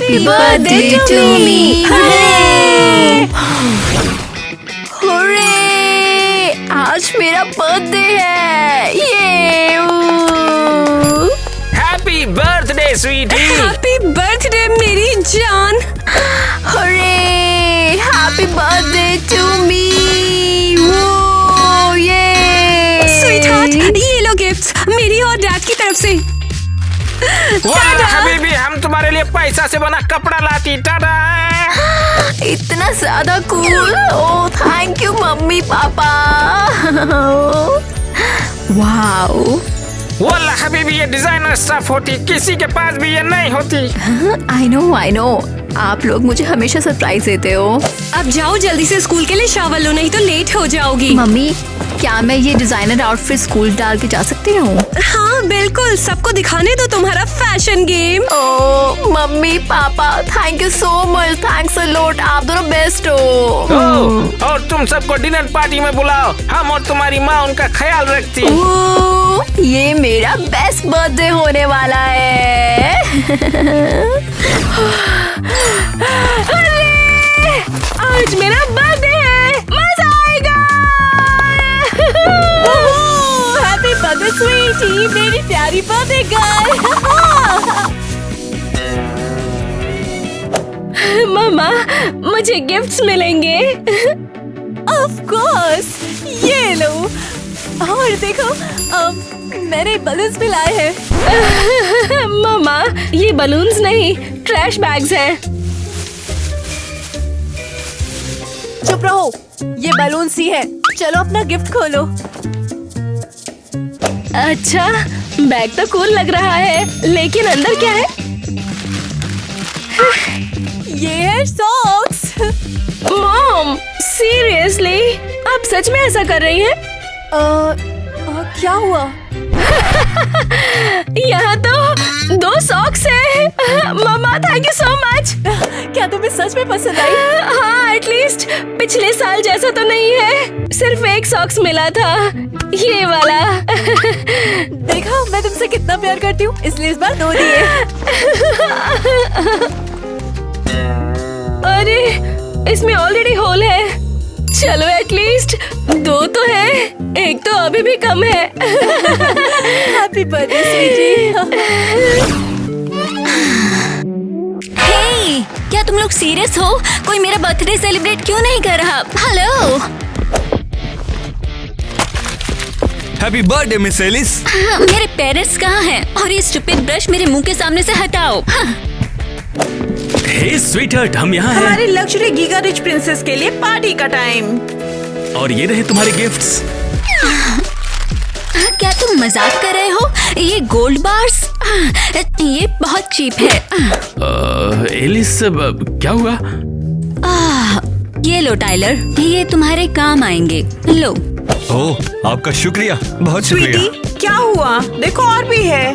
Happy birthday to me! Hooray! आज मेरा birthday है। ये happy birthday sweetie. Happy birthday मेरी जान। Hooray! Happy birthday to me! वो ये स्वीटहार्ट, ये लो गिफ्ट्स मेरी और डैड की तरफ से। वाह हबीबी, हम तुम्हारे लिए पैसा से बना कपड़ा लाती। टाटा। इतना ज्यादा cool. Oh thank you mummy papa. Wow. वाला हबीबी, ये डिजाइनर स्टफ होती, किसी के पास भी ये नहीं होती। आई नो आप लोग मुझे हमेशा सरप्राइज देते हो। अब जाओ जल्दी से स्कूल के लिए शावर लो, नहीं तो लेट हो जाओगी। मम्मी क्या मैं ये डिजाइनर आउटफिट स्कूल डाल के जा सकती हूँ? हाँ बिल्कुल, सबको दिखाने दो तुम्हारा fashion game. Oh mummy papa thank you so much, thanks a lot, आप दोनों बेस्ट हो। और तुम सबको डिनर पार्टी में बुलाओ, हम और तुम्हारी माँ उनका ख्याल रखती। ओह, ये मेरा बेस्ट बर्थडे होने वाला है। अरे, आज मेरा बर्थडे है, मजा आएगा। हैप्पी बर्थडे स्वीटी, मेरी प्यारी बर्थडे गर्ल। मम्मा मुझे गिफ्ट्स मिलेंगे। ऑफ कोर्स, ये लो। और देखो मैंने बलून्स भी लाए हैं। मम्मा ये बलून्स नहीं, ट्रैश बैग्स हैं। चुप रहो, ये बलून सी है। चलो अपना गिफ्ट खोलो। अच्छा बैग तो कूल लग रहा है, लेकिन अंदर क्या है? ये है सॉक्स। मॉम सीरियसली आप सच में ऐसा कर रही हैं? क्या हुआ? यहाँ तो 2 सॉक्स हैं। मम्मा थैंक यू सो मच। क्या तुम्हें सच में पसंद आई? हाँ एटलीस्ट पिछले साल जैसा तो नहीं है, सिर्फ 1 सॉक्स मिला था, ये वाला। देखा मैं तुमसे कितना प्यार करती हूँ, इसलिए इस बार 2 दिए। अरे इसमें ऑलरेडी होल है। चलो एटलीस्ट 2 तो है, 1 तो अभी भी कम है। Happy birthday Sweety. हे, क्या तुम लोग सीरियस हो? कोई मेरा बर्थडे सेलिब्रेट क्यों नहीं कर रहा? Hello. Happy birthday Miss Alice. मेरे पेरेंट्स कहाँ हैं? और ये स्टूपिड ब्रश मेरे मुंह के सामने से हटाओ। हे स्वीटहार्ट, हम यहाँ हैं। हमारी लग्जरी गीगा रिच प्रिंसेस के लिए पार्टी का टाइम। और ये रहे तुम्हारे गिफ्ट्स। क्या तुम मजाक कर रहे हो? ये गोल्ड बार्स, ये बहुत चीप है। एलिस क्या हुआ? ये लो टाइलर, ये तुम्हारे काम आएंगे। लो। ओह आपका शुक्रिया, बहुत शुक्रिया। स्वीटी क्या हुआ? देखो और भी है।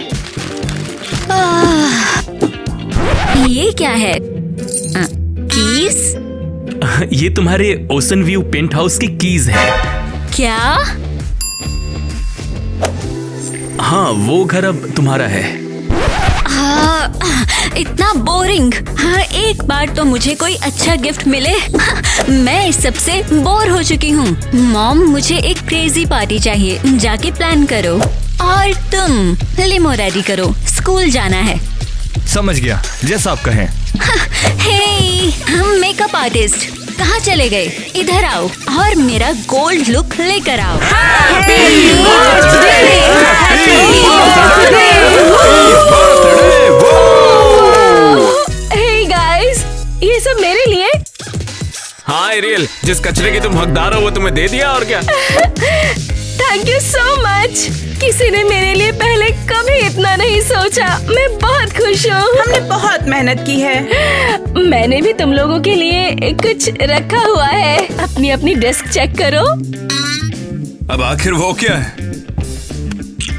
ये क्या है? कीज? ये तुम्हारे ओशन व्यू पेंट हाउस की कीज है। क्या? हाँ वो घर अब तुम्हारा है। इतना बोरिंग। हाँ एक बार तो मुझे कोई अच्छा गिफ्ट मिले। मैं इस सब से बोर हो चुकी हूँ। मॉम मुझे एक क्रेजी पार्टी चाहिए, जाके प्लान करो। और तुम लिमो रेडी करो, स्कूल जाना है। समझ गया, जैसा आप कहें। हे, हम मेकअप आर्टिस्ट कहाँ चले गए? इधर आओ और मेरा गोल्ड लुक लेकर आओ। हे गाइस, ये सब मेरे लिए। हाँ एरियल, जिस कचरे की तुम हकदार हो वो तुम्हें दे दिया, और क्या। Thank you so much. किसी ने मेरे लिए पहले कभी इतना नहीं सोचा। मैं बहुत खुश हूँ। हमने बहुत मेहनत की है। मैंने भी तुम लोगों के लिए कुछ रखा हुआ है। अपनी अपनी डेस्क चेक करो। अब आखिर वो क्या है?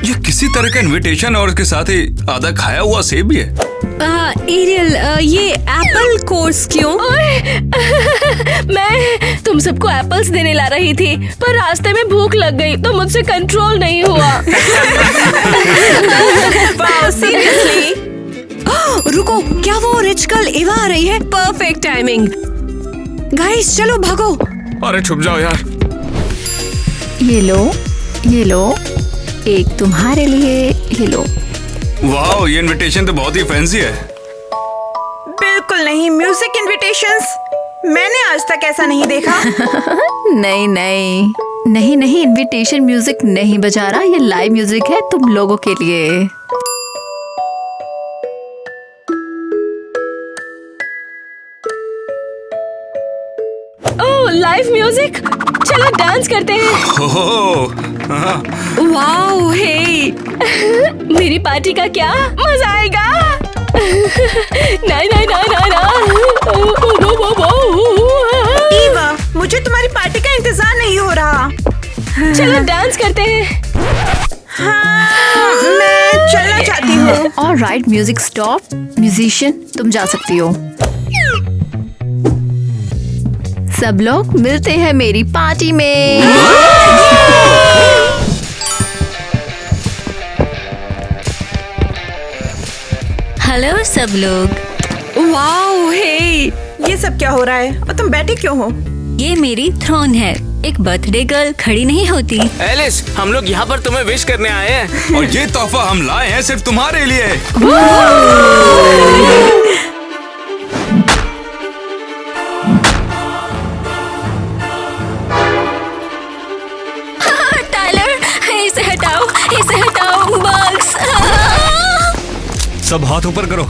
ये किसी तरह का इनविटेशन और उसके साथ ही आधा खाया हुआ सेब भी है। एरियल, ये एप्पल कोर्स क्यों? मैं तुम सबको एप्पल्स देने ला रही थी, पर रास्ते में भूख लग गई तो मुझसे कंट्रोल नहीं हुआ। Wow seriously. रुको, क्या वो रिच गर्ल एवा आ रही है? Perfect timing. गाइस चलो भागो। अरे छुप जाओ यार। ये लो, एक तुम्हारे लिए, ये लो। वाह, ये इनविटेशन तो बहुत ही फैंसी है। बिल्कुल नहीं, म्यूजिक इनविटेशंस मैंने आज तक ऐसा नहीं देखा। नहीं, इनविटेशन म्यूजिक नहीं बजा रहा, ये लाइव म्यूजिक है तुम लोगों के लिए। ओह, लाइव म्यूजिक, चलो डांस करते हैं। हाँ। वाओ, हे मेरी पार्टी का क्या मजा आएगा। नहीं। ईवा, मुझे तुम्हारी पार्टी का इंतजार नहीं हो रहा। चलो डांस करते हैं। हाँ, मैं चलना चाहती हूँ। Alright, music stop. म्यूजिशियन तुम जा सकती हो। सब लोग मिलते हैं मेरी पार्टी में। हेलो सब लोग, वाओ, हे ये सब क्या हो रहा है और तुम बैठे क्यों हो? ये मेरी थ्रोन है। एक बर्थडे गर्ल खड़ी नहीं होती। एलिस, हम लोग यहाँ पर तुम्हें विश करने आए हैं। और ये तोहफा हम लाए हैं सिर्फ तुम्हारे लिए। टाइलर, इसे हटाओ बग्स। सब हाथ ऊपर करो।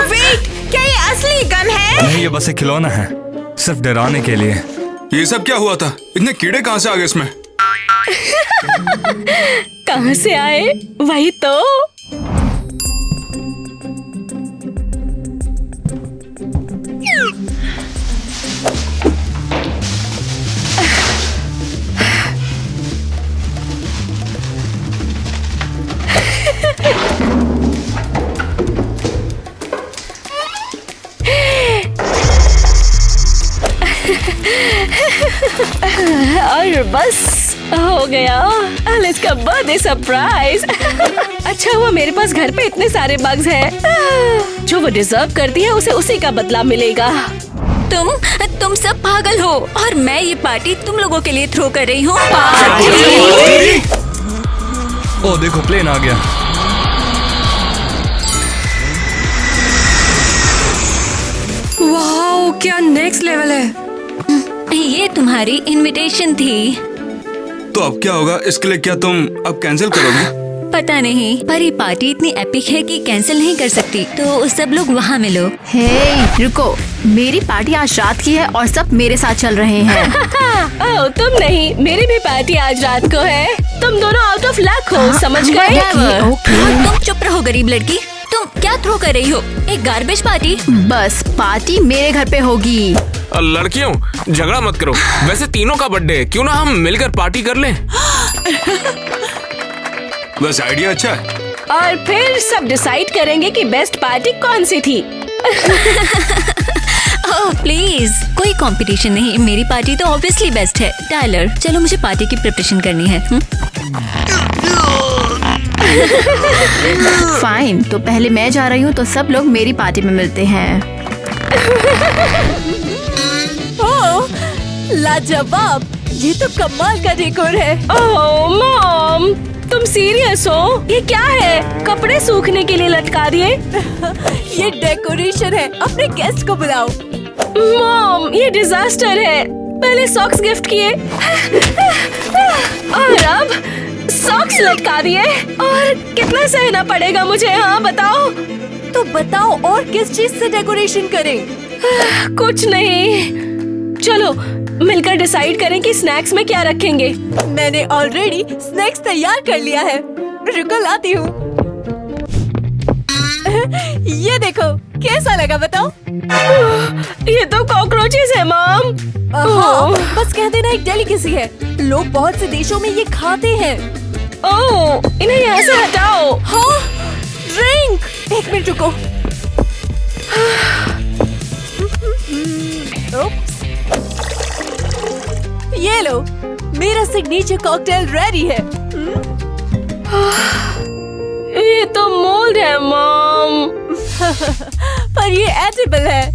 वेट, क्या ये असली गन है? नहीं, ये बस एक खिलौना है, सिर्फ डराने के लिए। ये सब क्या हुआ था? इतने कीड़े कहाँ से आ गए इसमें? कहाँ से आए? वही तो। और बस हो गया एलिस का बर्थडे सरप्राइज। अच्छा हुआ मेरे पास घर पे इतने सारे बग्स हैं। जो वो डिजर्व करती है उसे उसी का बदला मिलेगा। तुम सब पागल हो और मैं ये पार्टी तुम लोगों के लिए थ्रो कर रही हूँ। ओ देखो, प्लेन आ गया। वाओ, क्या नेक्स्ट लेवल है। ये तुम्हारी इनविटेशन थी। तो अब क्या होगा? इसके लिए क्या तुम अब कैंसिल करोगे? पता नहीं, पर ये पार्टी इतनी एपिक है कि कैंसिल नहीं कर सकती। तो सब लोग वहाँ मिलो। हे रुको, मेरी पार्टी आज रात की है और सब मेरे साथ चल रहे हैं। ओह, तुम नहीं, मेरी भी पार्टी आज रात को है। तुम दोनों आउट ऑफ लक हो, समझ गए? तुम चुप रहो गरीब लड़की। तुम क्या थ्रो कर रही हो? एक गार्बेज पार्टी? बस पार्टी मेरे घर पे होगी। लड़कियों, झगड़ा मत करो। वैसे तीनों का बर्थडे है, क्यों ना हम मिलकर पार्टी कर लें? बस आइडिया अच्छा है। और फिर सब डिसाइड करेंगे कि बेस्ट पार्टी कौन सी थी। ओह प्लीज, कोई कंपटीशन नहीं। मेरी पार्टी तो ऑब्वियसली बेस्ट है। टाइलर, चलो मुझे पार्टी की प्रिपरेशन करनी है। फाइन, तो पहले मैं जा रही हूँ, तो सब लोग मेरी पार्टी में मिलते हैं। ओह, लाजवाब, ये तो कमाल का डेकोर है। ओह मॉम, तुम सीरियस हो? ये क्या है? कपड़े सूखने के लिए लटका दिए? ये डेकोरेशन है, अपने गेस्ट को बुलाओ। मॉम, ये डिजास्टर है। पहले सॉक्स गिफ्ट किए और अब सॉक्स लटका दिए। और कितना सहना पड़ेगा मुझे? हाँ बताओ। तो बताओ और किस चीज से डेकोरेशन करें? कुछ नहीं, चलो मिलकर डिसाइड करें कि स्नैक्स में क्या रखेंगे। मैंने ऑलरेडी स्नैक्स तैयार कर लिया है, रुको लाती हूँ। ये देखो, कैसा लगा बताओ? ये तो कॉकरोचेस है मॉम। हाँ, बस कह देना एक डेलिकेसी है, लोग बहुत से देशों में ये खाते हैं। ओह, इन्हें यहाँ से हटाओ। हाँ, ड्रिंक। एक मिनट रुको। Oops. ये लो, मेरा सिग्नेचर कॉकटेल रेडी है। ये तो मोल्ड है मॉम। पर ये एडिबल है।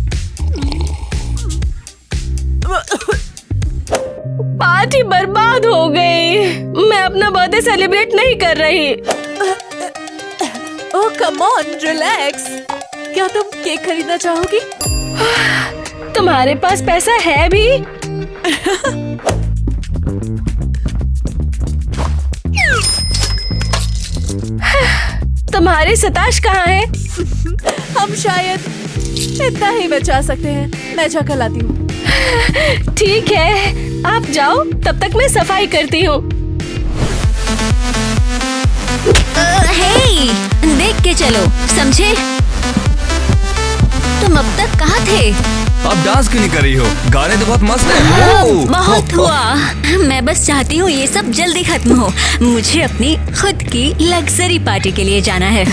पार्टी बर्बाद हो गई। मैं अपना बर्थडे सेलिब्रेट नहीं कर रही। ओह कम ऑन, रिलैक्स। क्या तुम केक खरीदना चाहोगी? तुम्हारे पास पैसा है भी? तुम्हारी सताश कहाँ है? हम शायद इतना ही बचा सकते हैं। मैं जाकर लाती हूँ। ठीक है, आप जाओ, तब तक मैं सफाई करती हूँ। हे, देख के चलो, समझे? तुम अब तक कहाँ थे? आप डांस क्यों नहीं कर रही हो? गाने तो बहुत मस्त हैं। हाँ, ओह, बहुत हुआ। मैं बस चाहती हूँ ये सब जल्दी खत्म हो। मुझे अपनी खुद की लग्जरी पार्टी के लिए जाना है।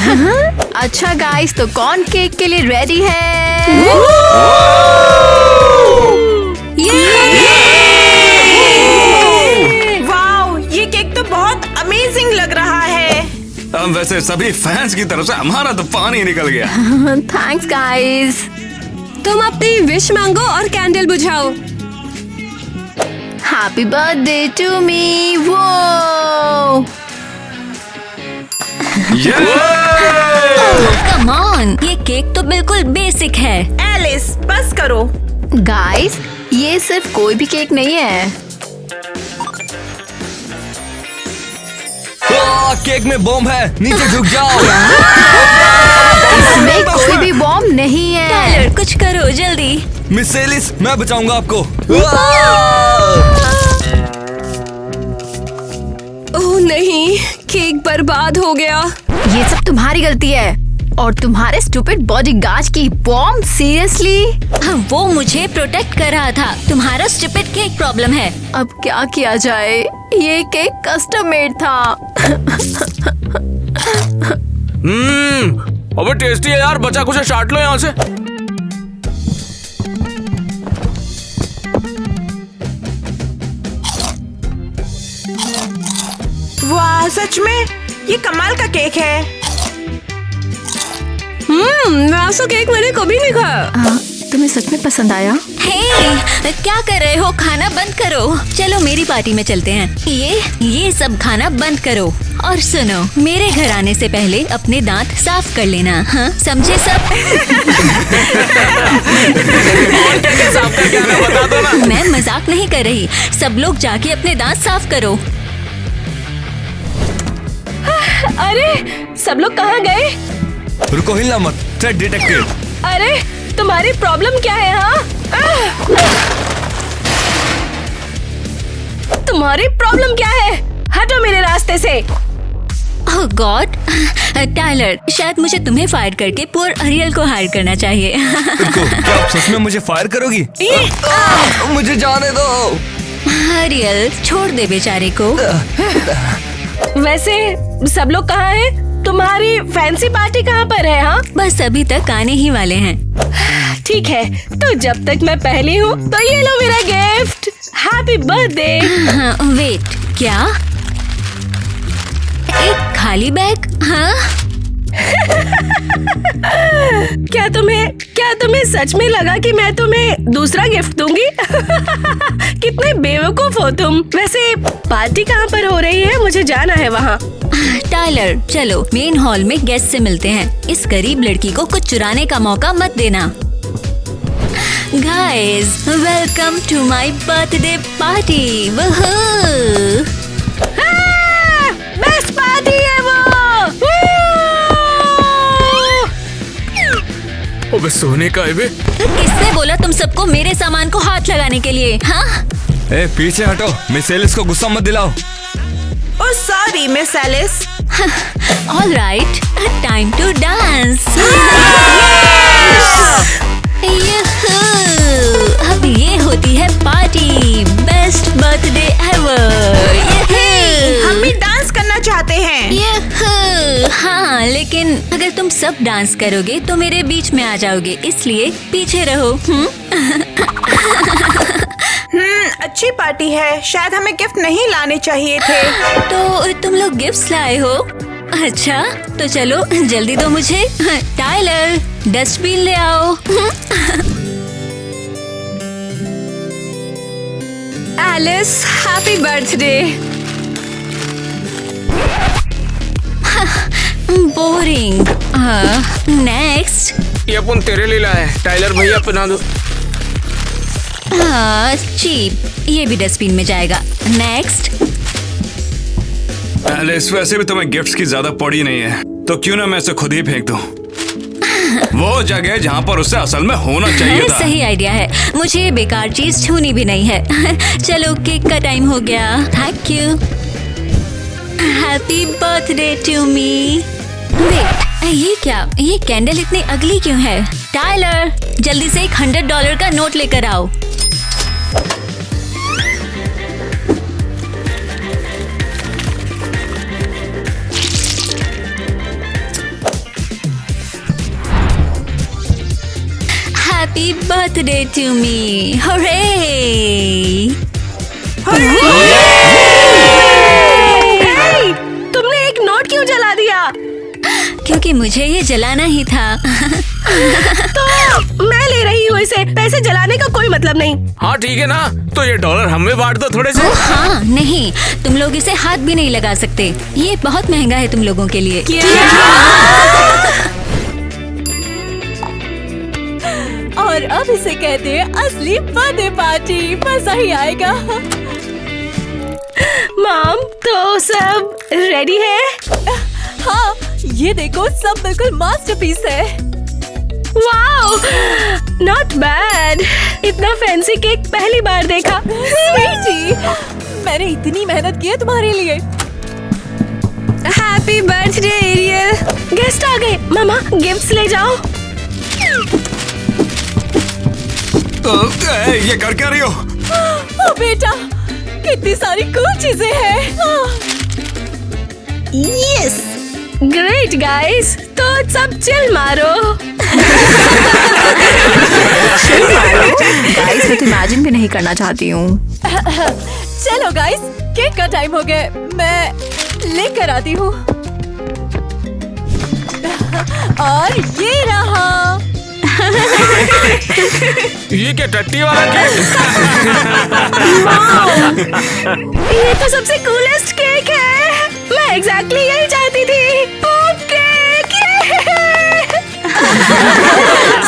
अच्छा गाइस, तो कौन केक के लिए रेडी है? वाओ, ये केक तो बहुत अमेजिंग लग रहा है। हम वैसे सभी फैंस की तरफ से हमारा तो पानी निकल गया। Thanks guys. तुम अपनी विश मांगो और कैंडल बुझाओ। Happy birthday to me. वो कम ऑन, ये केक तो बिल्कुल बेसिक है। एलिस, बस करो। गाइस, ये सिर्फ कोई भी केक नहीं है। केक में बॉम्ब है, नीचे झुक जाओ। इसमें कोई भी बॉम्ब नहीं है। टाइलर, कुछ करो जल्दी। मिस एलिस, मैं बचाऊंगा आपको। ओह नहीं, केक बर्बाद हो गया। ये सब तुम्हारी गलती है और तुम्हारे स्टूपिड बॉडीगार्ड की बॉम्ब। सीरियसली? वो मुझे प्रोटेक्ट कर रहा था। तुम्हारा स्टूपिड केक प्रॉब्लम है। अब क्या किया जाए? ये केक कस्टम मेड था। अबे टेस्टी है यार, बचा कुछ चाट लो यहाँ से। वाह, सच में ये कमाल का केक है। वैसा केक मैंने कभी नहीं खाया। तुम्हें सच में पसंद आया? हे, क्या कर रहे हो? खाना बंद करो। चलो मेरी पार्टी में चलते हैं। ये सब खाना बंद करो। और सुनो, मेरे घर आने से पहले अपने दांत साफ कर लेना। हाँ, समझे सब? और क्या साफ करके आना, बता दो ना। मैं मजाक नहीं कर रही। सब लोग जाके अपने दांत साफ करो। अरे, सब लोग कहाँ गए? रुको, हिलना मत। Threat detected. अरे, तुम्हारी प्रॉब्लम क्या है? हाँ, तुम्हारी प्रॉब्लम क्या है? हटो मेरे रास्ते से। ओह गॉड, टाइलर, शायद मुझे तुम्हें फायर करके पुअर अरियल को हायर करना चाहिए। रुको, क्या आप सच में मुझे फायर करोगी? मुझे जाने दो। अरियल, छोड़ दे बेचारे को। वैसे सब लोग कहाँ हैं? तुम्हारी फैंसी पार्टी कहाँ पर है? हाँ, बस अभी तक आने ही वाले हैं। ठीक है, तो जब तक मैं पहली हूँ तो ये लो मेरा गिफ्ट। Happy birthday. हाँ, वेट, क्या? एक खाली बैग? हाँ? क्या तुम्हें सच में लगा कि मैं तुम्हें दूसरा गिफ्ट दूंगी? कितने बेवकूफ हो तुम। वैसे पार्टी कहाँ पर हो रही है? मुझे जाना है वहाँ। टाइलर, चलो मेन हॉल में गेस्ट से मिलते हैं। इस गरीब लड़की को कुछ चुराने का मौका मत देना। Guys, welcome to my birthday party. Best party है वो। अबे सोने का है बे। किसने बोला तुम सबको मेरे सामान को हाथ लगाने के लिए? हाँ? ए, पीछे हटो। मिस एलिस को गुस्सा मत दिलाओ। Oh sorry Miss Alice. All right, time to dance. अब ये होती है पार्टी। Best birthday ever. हम भी डांस करना चाहते हैं। हाँ, लेकिन अगर तुम सब डांस करोगे तो मेरे बीच में आ जाओगे, इसलिए पीछे रहो। अच्छी पार्टी है। शायद हमें गिफ्ट नहीं लाने चाहिए थे। तो तुम लोग गिफ्ट्स लाए हो? अच्छा तो चलो जल्दी दो मुझे। टाइलर डस्टबिन ले आओ। Alice happy birthday. Boring. Next. ये अपन तेरे लिए लाया है, टाइलर भैया पहना दो। चीप, ये भी डस्टबिन में जाएगा। नेक्स्ट। एलिस वैसे भी तुम्हें गिफ्ट्स की ज्यादा पड़ी नहीं है, तो क्यों ना मैं इसे खुद ही फेंक दूं। वो जगह जहाँ पर उसे असल में होना चाहिए था। सही आइडिया है, मुझे ये बेकार चीज छूनी भी नहीं है। चलो केक का टाइम हो गया। Thank you. Happy birthday to me. Wait, ये क्या? ये कैंडल इतनी अगली क्यों है? टाइलर जल्दी से एक $100 का नोट लेकर आओ। Happy birthday to me. Hooray! तुमने एक नोट क्यों जला दिया? क्योंकि मुझे ये जलाना ही था। तो मैं ले रही हूँ इसे, पैसे जलाने का कोई मतलब नहीं। हाँ ठीक है ना, तो ये डॉलर हमें बांट दो थोड़े से। हाँ नहीं, तुम लोग इसे हाथ भी नहीं लगा सकते, ये बहुत महंगा है तुम लोगों के लिए। और अब इसे कहते हैं असली बर्थडे पार्टी। मजा ही आएगा। मॉम, तो सब रेडी है? हाँ, ये देखो सब बिल्कुल मास्टरपीस है। Wow, not bad. इतना फैंसी केक पहली बार देखा। स्वीटी, मैंने इतनी मेहनत की है तुम्हारे लिए। Happy birthday Ariel. गेस्ट आ गए। मामा गिफ्ट्स ले जाओ। ये कर क्या रही हो? ओ बेटा, कितनी सारी कूल चीजें हैं। Yes, great guys. तो सब चिल मारो। गाइस मैं तो इमेजिन भी नहीं करना चाहती हूँ। चलो गाइस, केक का टाइम हो गया, मैं लेकर आती हूँ। और ये रहा। ये क्या टट्टी वाला केक? ये तो सबसे कूलेस्ट केक है। मैं एग्जैक्टली यही चाहती थी। Pop cake.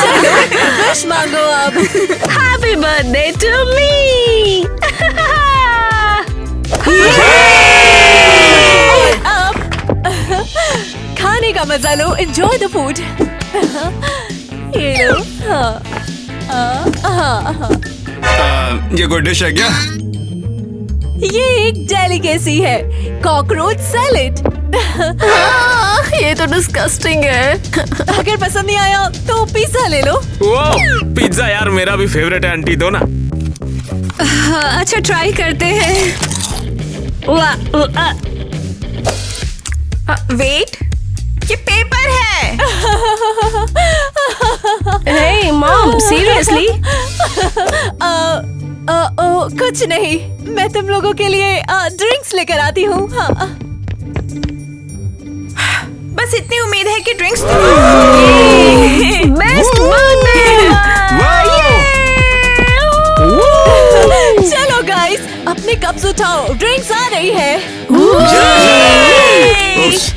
चलो विश मांगो अब। Happy birthday to me. अब खाने का मजा लो, एंजॉय द फूड। ये लो। ये कोई डिश है क्या? ये एक डेलिकेसी है, कॉकरोच सैलेड। ये तो डिस्गस्टिंग है। अगर पसंद नहीं आया तो पिज्जा ले लो। वो पिज्जा यार मेरा भी फेवरेट है, आंटी दो ना। अच्छा ट्राई करते हैं। वेट, ये पेपर है। हे मॉम, सीरियसली? कुछ नहीं, मैं तुम लोगों के लिए ड्रिंक्स लेकर आती हूँ। हाँ। बस इतनी उम्मीद है कि ड्रिंक्स बेस्ट बर्थडे। चलो गाइस, अपने कप्स उठाओ, ड्रिंक्स आ रही है। उप्स,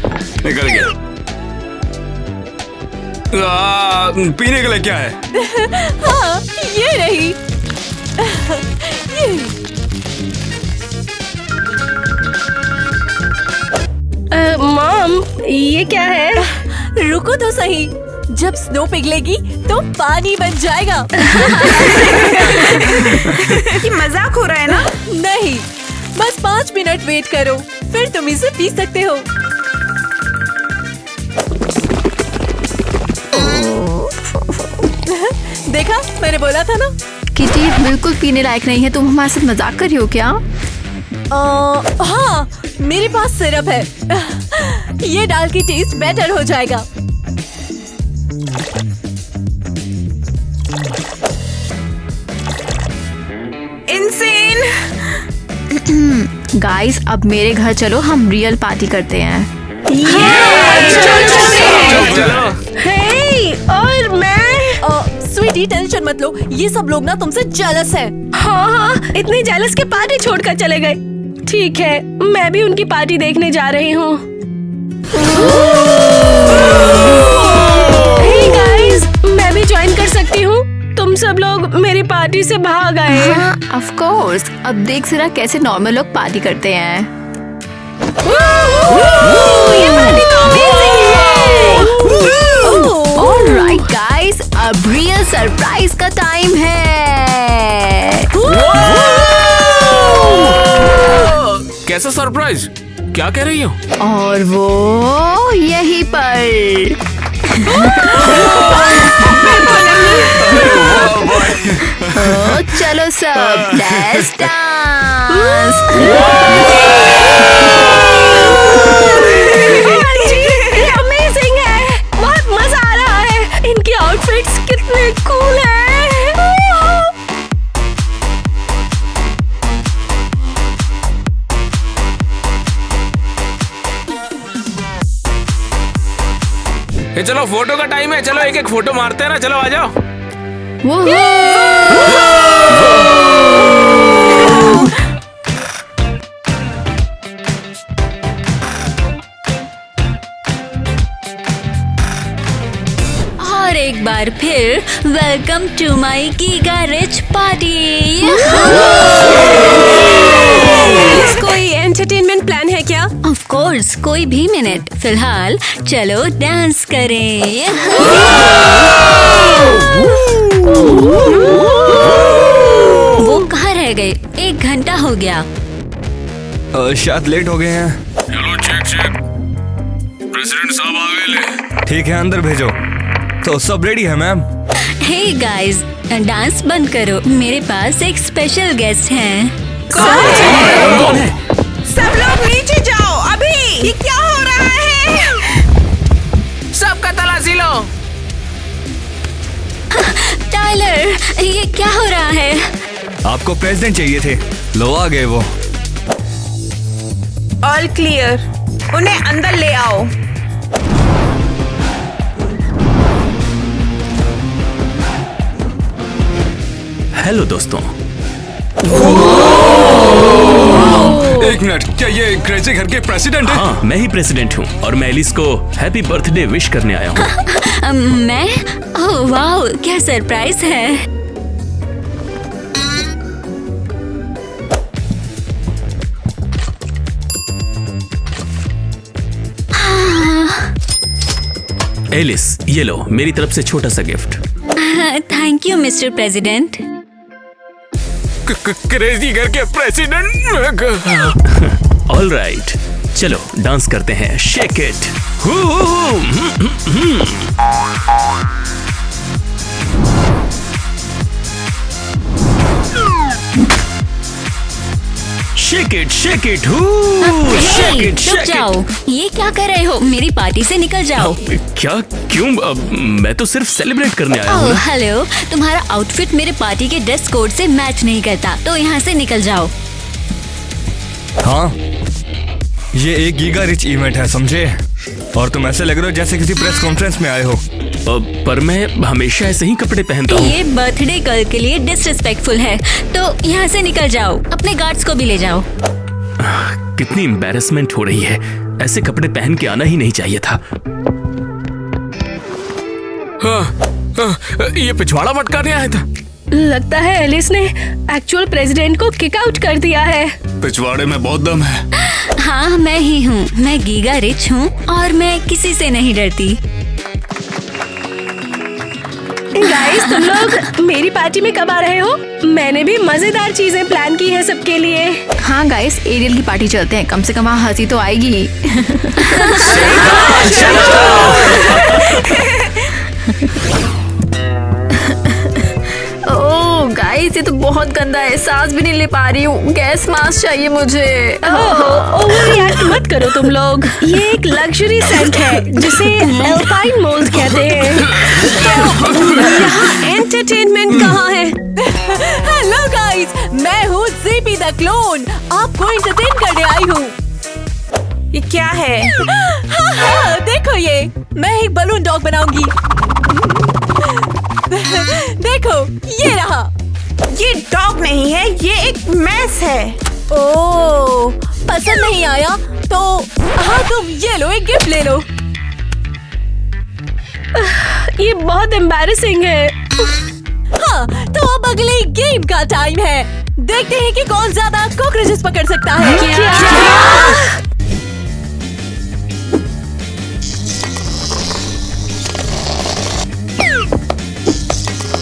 निकल गया। पीने के लिए क्या है? हाँ, ये रही। मॉम, ये क्या है? रुको तो सही, जब स्नो पिघलेगी तो पानी बन जाएगा। ये मजाक हो रहा है ना? नहीं, बस 5 मिनट वेट करो, फिर तुम इसे पी सकते हो। देखा, मैंने बोला था ना। किटी बिल्कुल पीने लायक नहीं है। तुम हमारे साथ मजाक कर रही हो क्या? हाँ, मेरे पास सिरप है। ये डाल के टेस्ट बेटर हो जाएगा। इंसेन। गाइस अब मेरे घर चलो, हम रियल पार्टी करते हैं। हे, और मैं स्वीटी टेंशन मत लो, ये सब लोग ना तुमसे जेलस है। हाँ, इतने जेलस के पार्टी छोड़कर चले गए। ठीक है, मैं भी उनकी पार्टी देखने जा रही हूँ। हे गाइस, मैं भी ज्वाइन कर सकती हूँ? तुम सब लोग मेरी पार्टी से भाग आए। हाँ, ऑफ कोर्स। अब देख जरा कैसे नॉर्मल लोग पार्टी करते हैं। ये पार्टी तो amazing है। ऑलराइट गाइस, अब रियल सरप्राइज का टाइम है। कैसा सरप्राइज? क्या कह रही हो? और वो यहीं पर। ओ, चलो सब लेट्स डांस। ये अमेजिंग है, बहुत मजा आ रहा है। इनके आउटफिट्स कितने कूल हैं। ये चलो फोटो का टाइम है, चलो एक एक फोटो मारते हैं ना, चलो आ जाओ। और एक बार फिर welcome to my giga rich party. कोई एंटरटेनमेंट प्लान है क्या? ऑफ कोर्स, कोई भी मिनट। फिलहाल चलो डांस करें। वो कहाँ रह गए? 1 घंटा हो गया। शायद लेट हो गए हैं। चलो चेक। प्रेसिडेंट साहब आ गए ले। ठीक है, अंदर भेजो। तो सब रेडी है मैम? हे गाइस, डांस बंद करो, मेरे पास एक स्पेशल गेस्ट हैं। कौन है? सब लोग नीचे जाओ अभी। ये क्या हो रहा है? सबका तलाशी लो। टाइलर, ये क्या हो रहा है? आपको प्रेसिडेंट चाहिए थे, लो आ गए वो। ऑल क्लियर, उन्हें अंदर ले आओ। हेलो दोस्तों। एक मिनट, क्या ये क्रेजी घर के प्रेसिडेंट हैं? हाँ, मैं ही प्रेसिडेंट हूँ और मैं एलिस को हैप्पी बर्थडे विश करने आया हूँ। मैं? ओह वाओ, क्या सरप्राइज है। एलिस, ये लो मेरी तरफ से छोटा सा gift. Thank you mister president. Crazy घर के प्रेसिडेंट। ऑल राइट, चलो डांस करते हैं। Shake it. Shake it, shake it, shake it, रुक शेक जाओ, ये क्या कर रहे हो? मेरी पार्टी से निकल जाओ। क्या? क्यों? मैं तो सिर्फ सेलिब्रेट करने आया हूँ। हेलो, तुम्हारा आउटफिट मेरे पार्टी के ड्रेस कोड से मैच नहीं करता, तो यहाँ से निकल जाओ। हाँ, ये एक गीगा रिच इवेंट है, समझे? और तुम ऐसे लग रहे हो जैसे किसी प्रेस कॉन्फ्रेंस में आए हो। पर मैं हमेशा ऐसे ही कपड़े पहनता हूँ। ये बर्थडे गर्ल के लिए डिसरिस्पेक्टफुल है, तो यहाँ से निकल जाओ। अपने गार्ड्स को भी ले जाओ। कितनी एम्बैरेसमेंट हो रही है, ऐसे कपड़े पहन के आना ही नहीं चाहिए था। ये पिछवाड़ा मटकाने आया था। लगता है एलिस ने एक्चुअल प्रेसिडेंट को किक आउट कर दिया है। पिछवाड़े में बहुत दम है। हाँ, मैं ही हूँ। मैं गीगा रिच हूँ और मैं किसी से नहीं डरती। गाइस, तुम लोग मेरी पार्टी में कब आ रहे हो? मैंने भी मजेदार चीजें प्लान की हैं सबके लिए। हाँ गाइस, एरियल की पार्टी चलते हैं, कम से कम वहाँ हंसी तो आएगी। ओह गाइस, ये तो बहुत गंदा है, सांस भी नहीं ले पा रही हूँ। गैस मास्क चाहिए मुझे। ओवररिएक्ट मत करो तुम लोग। ये एक लग्जरी सेंट है जिसे एल्पाइन मोल्ड कहते हैं। यहाँ एंटरटेनमेंट कहाँ है? हेलो गाइस, मैं हूँ ज़ीपी द क्लोन, आपको एंटरटेन करने आई हूँ। ये क्या है? हाँ, देखो ये, मैं एक बलून डॉग बनाऊंगी। देखो, ये रहा। ये डॉग नहीं है, ये एक मैस है। ओह, पसंद नहीं आया तो हाँ तुम ये लो, एक गिफ्ट ले लो। ये बहुत एम्बैरेसिंग है। हाँ, तो अब अगले गेम का टाइम है। देखते हैं कि कौन ज्यादा कॉकरोचेस पकड़ सकता है। क्या?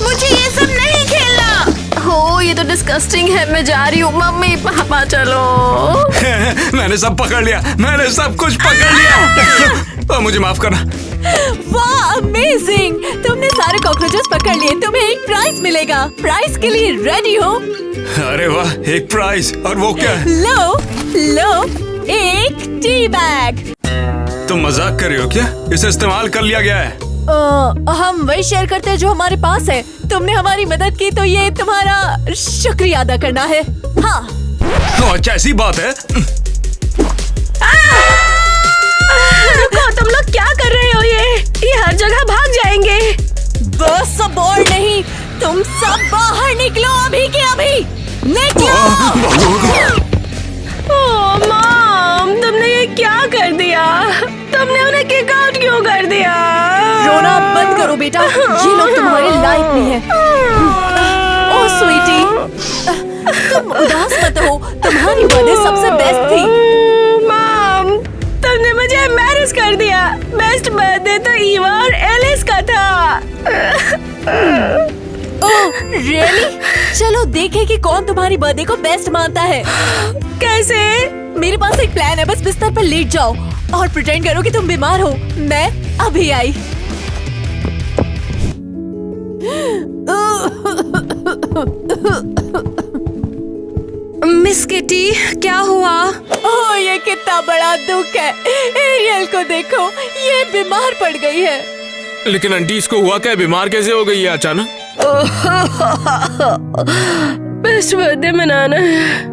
मुझे ये सब नहीं खेलना। हो ये तो डिस्गस्टिंग है। मैं जा रही हूँ। मम्मी पापा चलो। मैंने सब पकड़ लिया, मैंने सब कुछ पकड़ लिया। मुझे माफ करना। वाह, अमेजिंग! तुमने सारे कॉकरोचेस पकड़ लिए। तुम्हें एक प्राइज मिलेगा। प्राइज के लिए रेडी हो? अरे वाह, एक प्राइज। और वो क्या है? लो, एक टी बैग। तुम मजाक कर रही हो क्या? इसे इस्तेमाल कर लिया गया है। हम वही शेयर करते हैं जो हमारे पास है। तुमने हमारी मदद की तो ये तुम्हारा शुक्रिया अदा करना है। हाँ। अच्छा, ऐसी बात है। रुको, तुम लोग क्या कर रहे हो? ये हर जगह भाग जाएंगे। बस अब और नहीं, तुम सब बाहर निकलो अभी के अभी। निकलो। ओह मॉम, तुमने ये क्या कर दिया? तुमने उन्हें किक आउट क्यों कर दिया? रोना बंद करो बेटा, ये लोग तुम्हारी लाइफ में है। ओह स्वीटी, तुम उदास मत हो। तुम्हारी बर्थडे सबसे बेस्ट थी। मॉम, तुमने मुझे एम्बैरेस कर दिया। बेस्ट बर्थडे तो ईवा और एलिस का था। Oh really? चलो देखें कि कौन तुम्हारी बर्थडे को बेस्ट मानता है। कैसे? मेरे पास एक प्लान है। बस बिस्तर पर लेट जाओ और प्रिटेंड करो कि तुम बीमार हो। मैं अभी आई। मिस किटी, क्या हुआ? ओह, ये कितना बड़ा दुख है। एरियल को देखो, ये बीमार पड़ गई है। लेकिन आंटी, इसको हुआ क्या? बीमार कैसे हो गई है अचानक? बेस्ट बर्थडे मनाना है।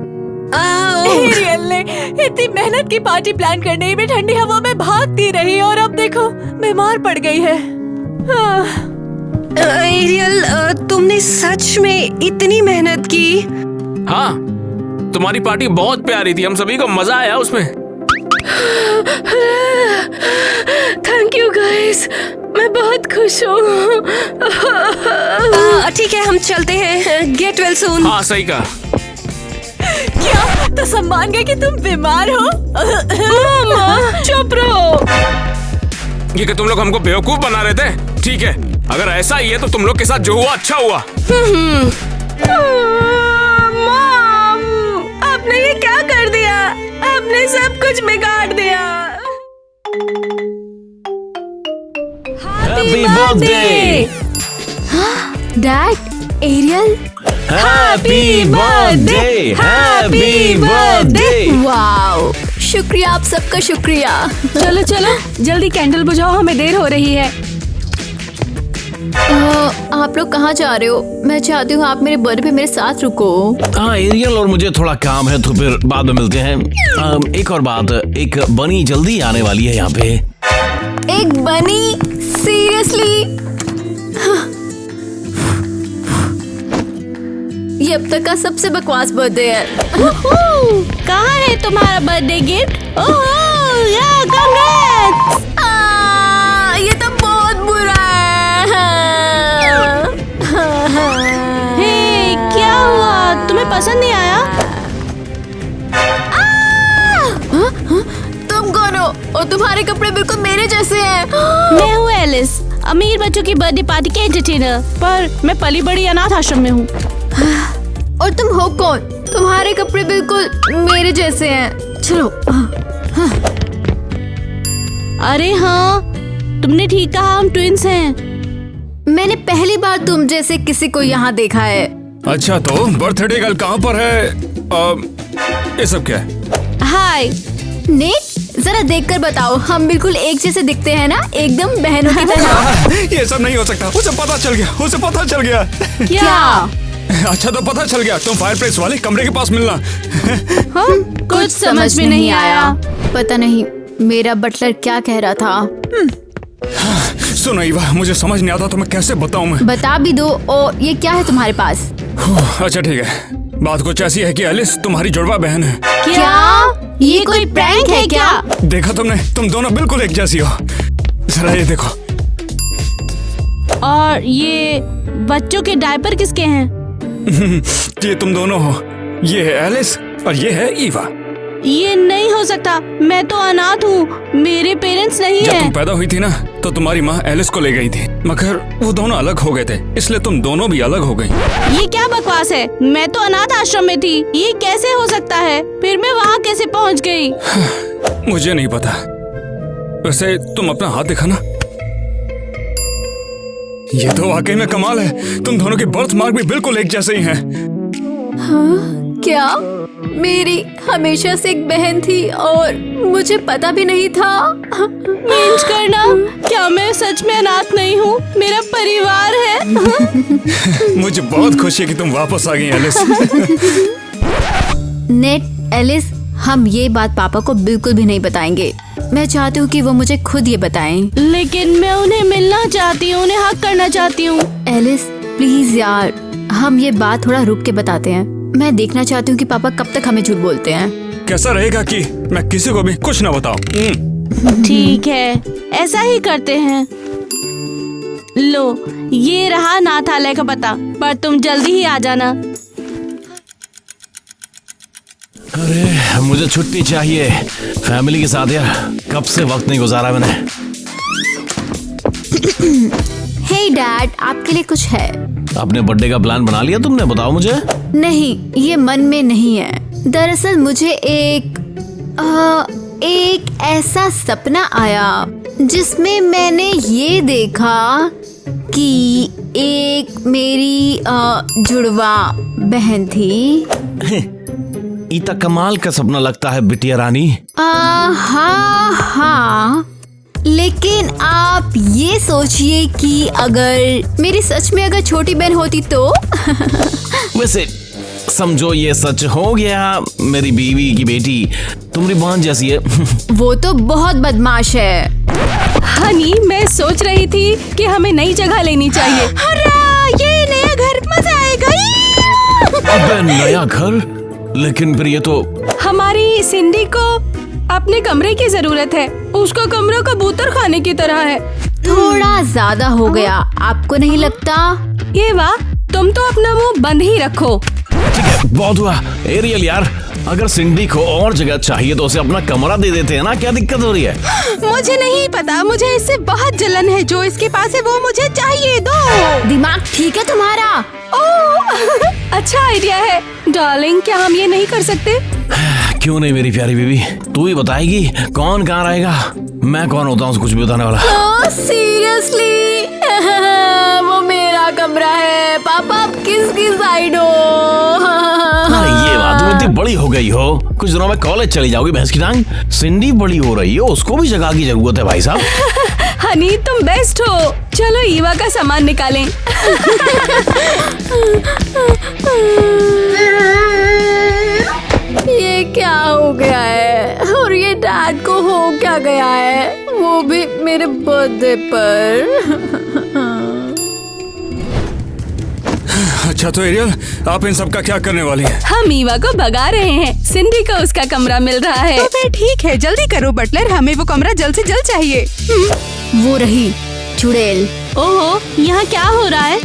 एरियल ने इतनी मेहनत की पार्टी प्लान करने में ठंडी हवा में भागती रही और अब देखो बीमार पड़ गई है। एरियल, तुमने सच में इतनी मेहनत की? हाँ, तुम्हारी पार्टी बहुत प्यारी थी। हम सभी को मजा आया उसमें। थैंक यू गाइस, मैं बहुत खुश हूँ। ठीक है, हम चलते हैं। Get well soon. हाँ, सही कहा। क्या? तो सब मान गए कि तुम बीमार हो? मामा, चुप रहो। ये कि तुम लोग हमको बेवकूफ बना रहे थे। ठीक है, अगर ऐसा ही है तो तुम लोग के साथ जो हुआ अच्छा हुआ। मॉम, आपने ये क्या कर दिया? आपने सब कुछ बिगाड़ दिया। Happy birthday dad, Ariel, happy birthday, happy birthday. Wow, शुक्रिया आप सबका, शुक्रिया। चलो चलो जल्दी कैंडल बुझाओ, हमें देर हो रही है। आप लोग कहाँ जा रहे हो? मैं चाहती हूँ आप मेरे बर्थडे पे मेरे साथ रुको। हाँ एरियल, और मुझे थोड़ा काम है तो फिर बाद में मिलते हैं। एक और बात, एक बनी जल्दी आने वाली है यहाँ पे। एक बनी? सीरियसली? ये अब तक का सबसे बकवास बर्थडे है। कहाँ है तुम्हारा बर्थडे गिफ्ट? ओह या कांग्रेट्स। ये तो बहुत बुरा है। हे, क्या हुआ? तुम्हें पसंद नहीं आया? तुम कौन हो? और तुम्हारे कपड़े बिल्कुल मेरे जैसे हैं। मैं हूँ एलिस, अमीर बच्चों की बर्थडे पार्टी के एंटरटेनर, पर मैं पली बड़ी अनाथ आश्रम में हूँ। और तुम हो कौन? तुम्हारे कपड़े बिल्कुल मेरे जैसे हैं। चलो। अरे हाँ, तुमने ठीक कहा, हम ट्विंस हैं। मैंने पहली बार तुम जैसे किसी को यहाँ देखा है। अच्छा, तो बर्थडे गर्ल कहाँ पर है? ये सब क्या है? हाय निक, जरा देखकर बताओ, हम बिल्कुल एक जैसे दिखते हैं ना, एकदम बहनों की तरह। ये सब नहीं हो सकता। उसे पता चल गया, उसे पता चल गया। क्या? अच्छा, तो पता चल गया। तुम फायरप्लेस वाले कमरे के पास मिलना। कुछ समझ में नहीं आया। पता नहीं, मेरा बटलर क्या कह रहा था? सुनो ईवा, मुझे समझ नहीं आता तो मैं कैसे बताऊं मैं। बता भी दो। और ये क्या है तुम्हारे पास? अच्छा ठीक है, बात कुछ ऐसी है कि एलिस तुम्हारी जुड़वा बहन है। क्या? ये कोई प्रैंक है क्या? देखा तुमने, तुम दोनों बिल्कुल एक जैसी हो। जरा ये देखो। और ये बच्चों के डायपर किसके हैं? ये तुम दोनों हो, ये है एलिस और ये है ईवा। ये नहीं हो सकता, मैं तो अनाथ हूँ, मेरे पेरेंट्स नहीं जब हैं। तुम पैदा हुई थी ना तो तुम्हारी माँ एलिस को ले गई थी, मगर वो दोनों अलग हो गए थे, इसलिए तुम दोनों भी अलग हो गई। ये क्या बकवास है? मैं तो अनाथ आश्रम में थी, ये कैसे हो सकता है? फिर मैं वहाँ कैसे पहुँच गई? मुझे नहीं पता। वैसे तुम अपना हाथ दिखा ना। ये तो वाकई में कमाल है, तुम दोनों के बर्थ मार्क भी बिल्कुल एक जैसे ही हैं। क्या? मेरी हमेशा से एक बहन थी और मुझे पता भी नहीं था। मीन्स करना, क्या मैं सच में अनाथ नहीं हूँ? मेरा परिवार है। मुझे बहुत खुशी है कि तुम वापस आ गई एलिस। नेट, एलिस, हम ये बात पापा को बिल्कुल भी नहीं बताएंगे। मैं चाहती हूँ कि वो मुझे खुद ये बताएं। लेकिन मैं उन्हें मिलना चाहती हूँ, उन्हें हक करना चाहती हूँ। एलिस प्लीज यार, हम ये बात थोड़ा रुक के बताते हैं। मैं देखना चाहती हूँ कि पापा कब तक हमें झूठ बोलते हैं। कैसा रहेगा कि मैं किसी को भी कुछ ना बताऊं? ठीक है, ऐसा ही करते हैं। लो, ये रहा नाथालय का पता, पर तुम जल्दी ही आ जाना। अरे मुझे छुट्टी चाहिए, फैमिली के साथ यार कब से वक्त नहीं गुजारा मैंने। हे डैड, आपके लिए कुछ है? अपने बर्थडे का प्लान बना लिया तुमने? बताओ मुझे। नहीं, ये मन में नहीं है। दरअसल मुझे एक ऐसा सपना आया जिसमें मैंने ये देखा कि एक मेरी जुड़वा बहन थी। इतना कमाल का सपना लगता है बिटिया रानी। हाँ, लेकिन आप ये सोचिए कि अगर मेरी सच में अगर छोटी बहन होती तो। वैसे समझो ये सच हो गया, मेरी बीवी की बेटी तुम्हारी बहन जैसी है। वो तो बहुत बदमाश है। हनी, मैं सोच रही थी कि हमें नई जगह लेनी चाहिए। हरा, ये नया घर, मजा आएगा। अबे नया घर? लेकिन फिर ये तो हमारी सिंडी को अपने कमरे की जरूरत है, उसका कमरा कबूतर खाने की तरह है। थोड़ा ज्यादा हो गया, आपको नहीं लगता? ये वाह, तुम तो अपना मुंह बंद ही रखो। ठीक है, बहुत हुआ। एरियल यार, अगर सिंडी को और जगह चाहिए तो उसे अपना कमरा दे देते हैं ना, क्या दिक्कत हो रही है? मुझे नहीं पता, मुझे इससे बहुत जलन है। जो इसके पास है वो मुझे चाहिए, दो। दिमाग ठीक है तुम्हारा? ओह, अच्छा आइडिया है। डार्लिंग, क्या हम ये नहीं कर सकते? क्यों नहीं मेरी प्यारी बीबी, तू ही बताएगी कौन कहाँ रहेगा। मैं कौन होता हूँ कुछ भी बताने वाला। सीरियसली? वो मेरा कमरा है। पापा, आप किसकी साइड हो? ये बात, तुम इतनी बड़ी हो गई हो, कुछ दिनों में कॉलेज चली जाओगी भैंस की टांग। सिंडी बड़ी हो रही है, उसको भी जगह की जरूरत है भाई साहब। हनी, तुम बेस्ट हो। चलो ईवा का सामान निकालें। ये क्या हो गया है? और ये डैड को हो क्या गया है? वो भी मेरे बर्थडे पर। अच्छा तो एरियल, आप इन सब का क्या करने वाली हैं? हम ईवा को भगा रहे हैं। सिंडी को उसका कमरा मिल रहा है। तो फिर ठीक है, जल्दी करो बटलर, हमें वो कमरा जल्द से जल्द चाहिए। वो रही चुड़ैल। ओहो, यहाँ क्या हो रहा है?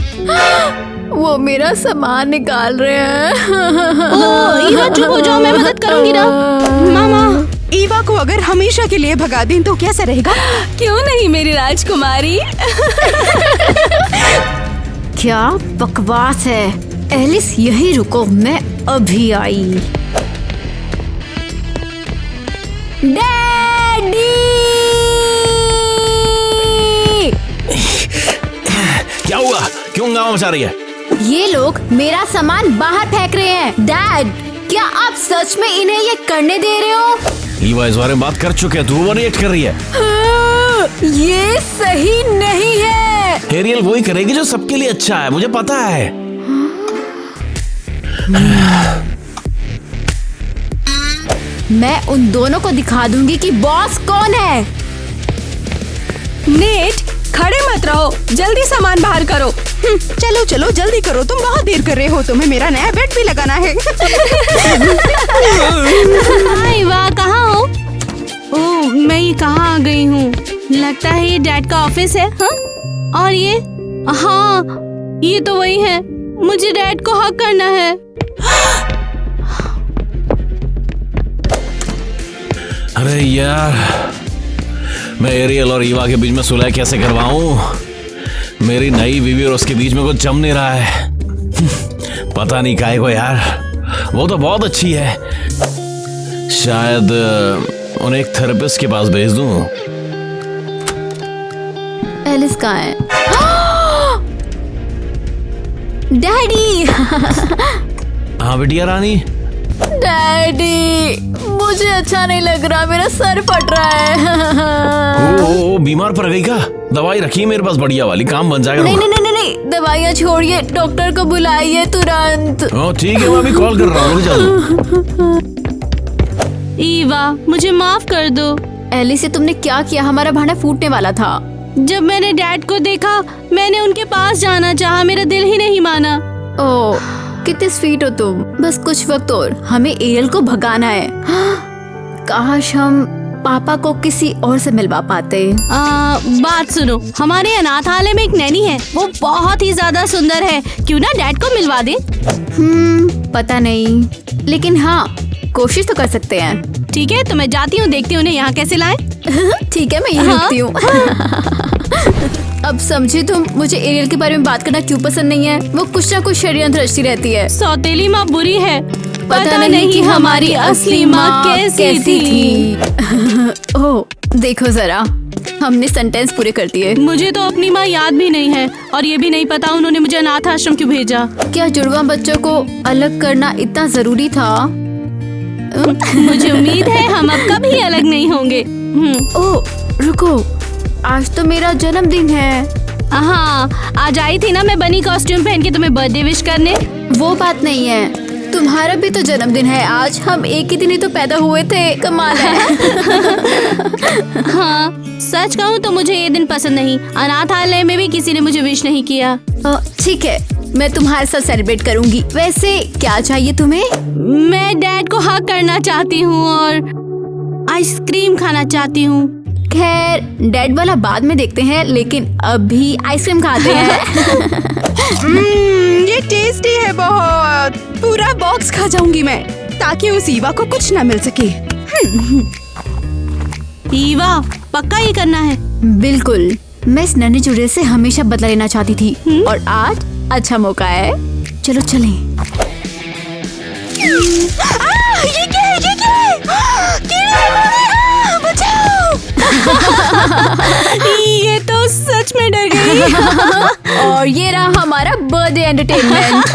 वो मेरा सामान निकाल रहे हैं। ओह, ईवा चुप हो जाओ, मैं मदद करूंगी ना। मामा, ईवा को अगर हमेशा के लिए भगा दें तो कैसा रहेगा? क्यों नहीं मेरी राजकुमारी। क्या बकवास है। एलिस यही रुको, मैं अभी आई। डैडी! क्या हुआ? क्यों गाँव मचा रही है? ये लोग मेरा सामान बाहर फेंक रहे हैं। डैड, क्या आप सच में इन्हें ये करने दे रहे हो? ईवा इस बारे में बात कर चुके हैं, तू ओवर रिएक्ट कर रही है। ये सही नहीं है। एरियल वही करेगी जो सबके लिए अच्छा है, मुझे पता है। मैं उन दोनों को दिखा दूंगी कि बॉस कौन है। नेट, खड़े मत रहो, जल्दी सामान बाहर करो। चलो चलो जल्दी करो, तुम बहुत देर कर रहे हो, तुम्हें मेरा नया बेड भी लगाना है। हाय वाह, कहाँ हो? ओह, मैं ये कहाँ आ गई हूँ? लगता है ये डैड का ऑफिस है। हाँ? और ये, हाँ, ये तो वही है। मुझे डैड को हक करना है। अरे यार, मैं एरियल और ईवा के बीच में सुलह कैसे करवाऊं? मेरी नई बीवी और उसके बीच में कुछ जम नहीं रहा है। पता नहीं काहे को यार, वो तो बहुत अच्छी है। शायद उन्हें एक थेरेपिस्ट के पास भेज दूं। एलिस कहाँ है? डैडी। हाँ बिटिया रानी। डैडी, मुझे अच्छा नहीं लग रहा, मेरा सर फट रहा है। ओ, बीमार पड़ गई का? दवाई रखी मेरे पास बढ़िया वाली, काम बन जाएगा। नहीं नहीं नहीं नहीं, दवाइयाँ छोड़िए, डॉक्टर को बुलाइए तुरंत। ठीक है, मैं अभी कॉल कर रहा हूँ। ईवा, मुझे माफ कर दो। एलिस से तुमने क्या किया? हमारा भांडा फूटने वाला था। जब मैंने डैड को देखा, मैंने उनके पास जाना चाहा, मेरा दिल ही नहीं माना। ओह, कितने स्वीट हो तुम। बस कुछ वक्त और, हमें एरियल को भगाना है। काश हम पापा को किसी और से मिलवा पाते। बात सुनो, हमारे अनाथालय में एक नैनी है, वो बहुत ही ज्यादा सुंदर है। क्यों ना डैड को मिलवा दें? पता नहीं, लेकिन हाँ, कोशिश तो कर सकते हैं। ठीक है, तो मैं जाती हूँ, देखती हूँ उन्हें यहाँ कैसे लाएं। ठीक है, मैं यहीं रुकती हूँ। अब समझी तुम मुझे एरियल के बारे में बात करना क्यों पसंद नहीं है? वो कुछ ना कुछ षड्यंत्र रचती रहती है। सौतेली माँ बुरी है, पता नहीं कि हमारी असली माँ कैसी थी। ओह, देखो जरा, हमने सेंटेंस पूरे कर दिए। मुझे तो अपनी माँ याद भी नहीं है, और ये भी नहीं पता उन्होंने मुझे अनाथ आश्रम क्यों भेजा। क्या जुड़वा बच्चों को अलग करना इतना जरूरी था? मुझे उम्मीद है हम अब कभी अलग नहीं होंगे। ओह, रुको, आज तो मेरा जन्मदिन है। हाँ, आज आई थी ना मैं बनी कॉस्ट्यूम पहन के तुम्हें बर्थडे विश करने। वो बात नहीं है, तुम्हारा भी तो जन्मदिन है आज। हम एक ही दिन ही तो पैदा हुए थे, कमाल है। हाँ, सच कहूँ तो मुझे ये दिन पसंद नहीं। अनाथालय में भी किसी ने मुझे विश नहीं किया। ठीक है, मैं तुम्हारे साथ सेलिब्रेट करूंगी। वैसे क्या चाहिए तुम्हें? मैं डैड को हक करना चाहती हूँ और आइसक्रीम खाना चाहती हूँ। खैर, डैड वाला बाद में देखते हैं, लेकिन अभी आइसक्रीम खाते हैं। ये टेस्टी है बहुत। पूरा बॉक्स खा जाऊंगी मैं, ताकि उस ईवा को कुछ ना मिल सके। ईवा, पक्का ये करना है? बिल्कुल, मैं इस नन्हे चूड़े से हमेशा बदला लेना चाहती थी, और आज अच्छा मौका है। चलो चलें। ये क्या है? ये क्या है? बचाओ! ये तो सच में डर गई। और ये रहा हमारा बर्थडे एंटरटेनमेंट।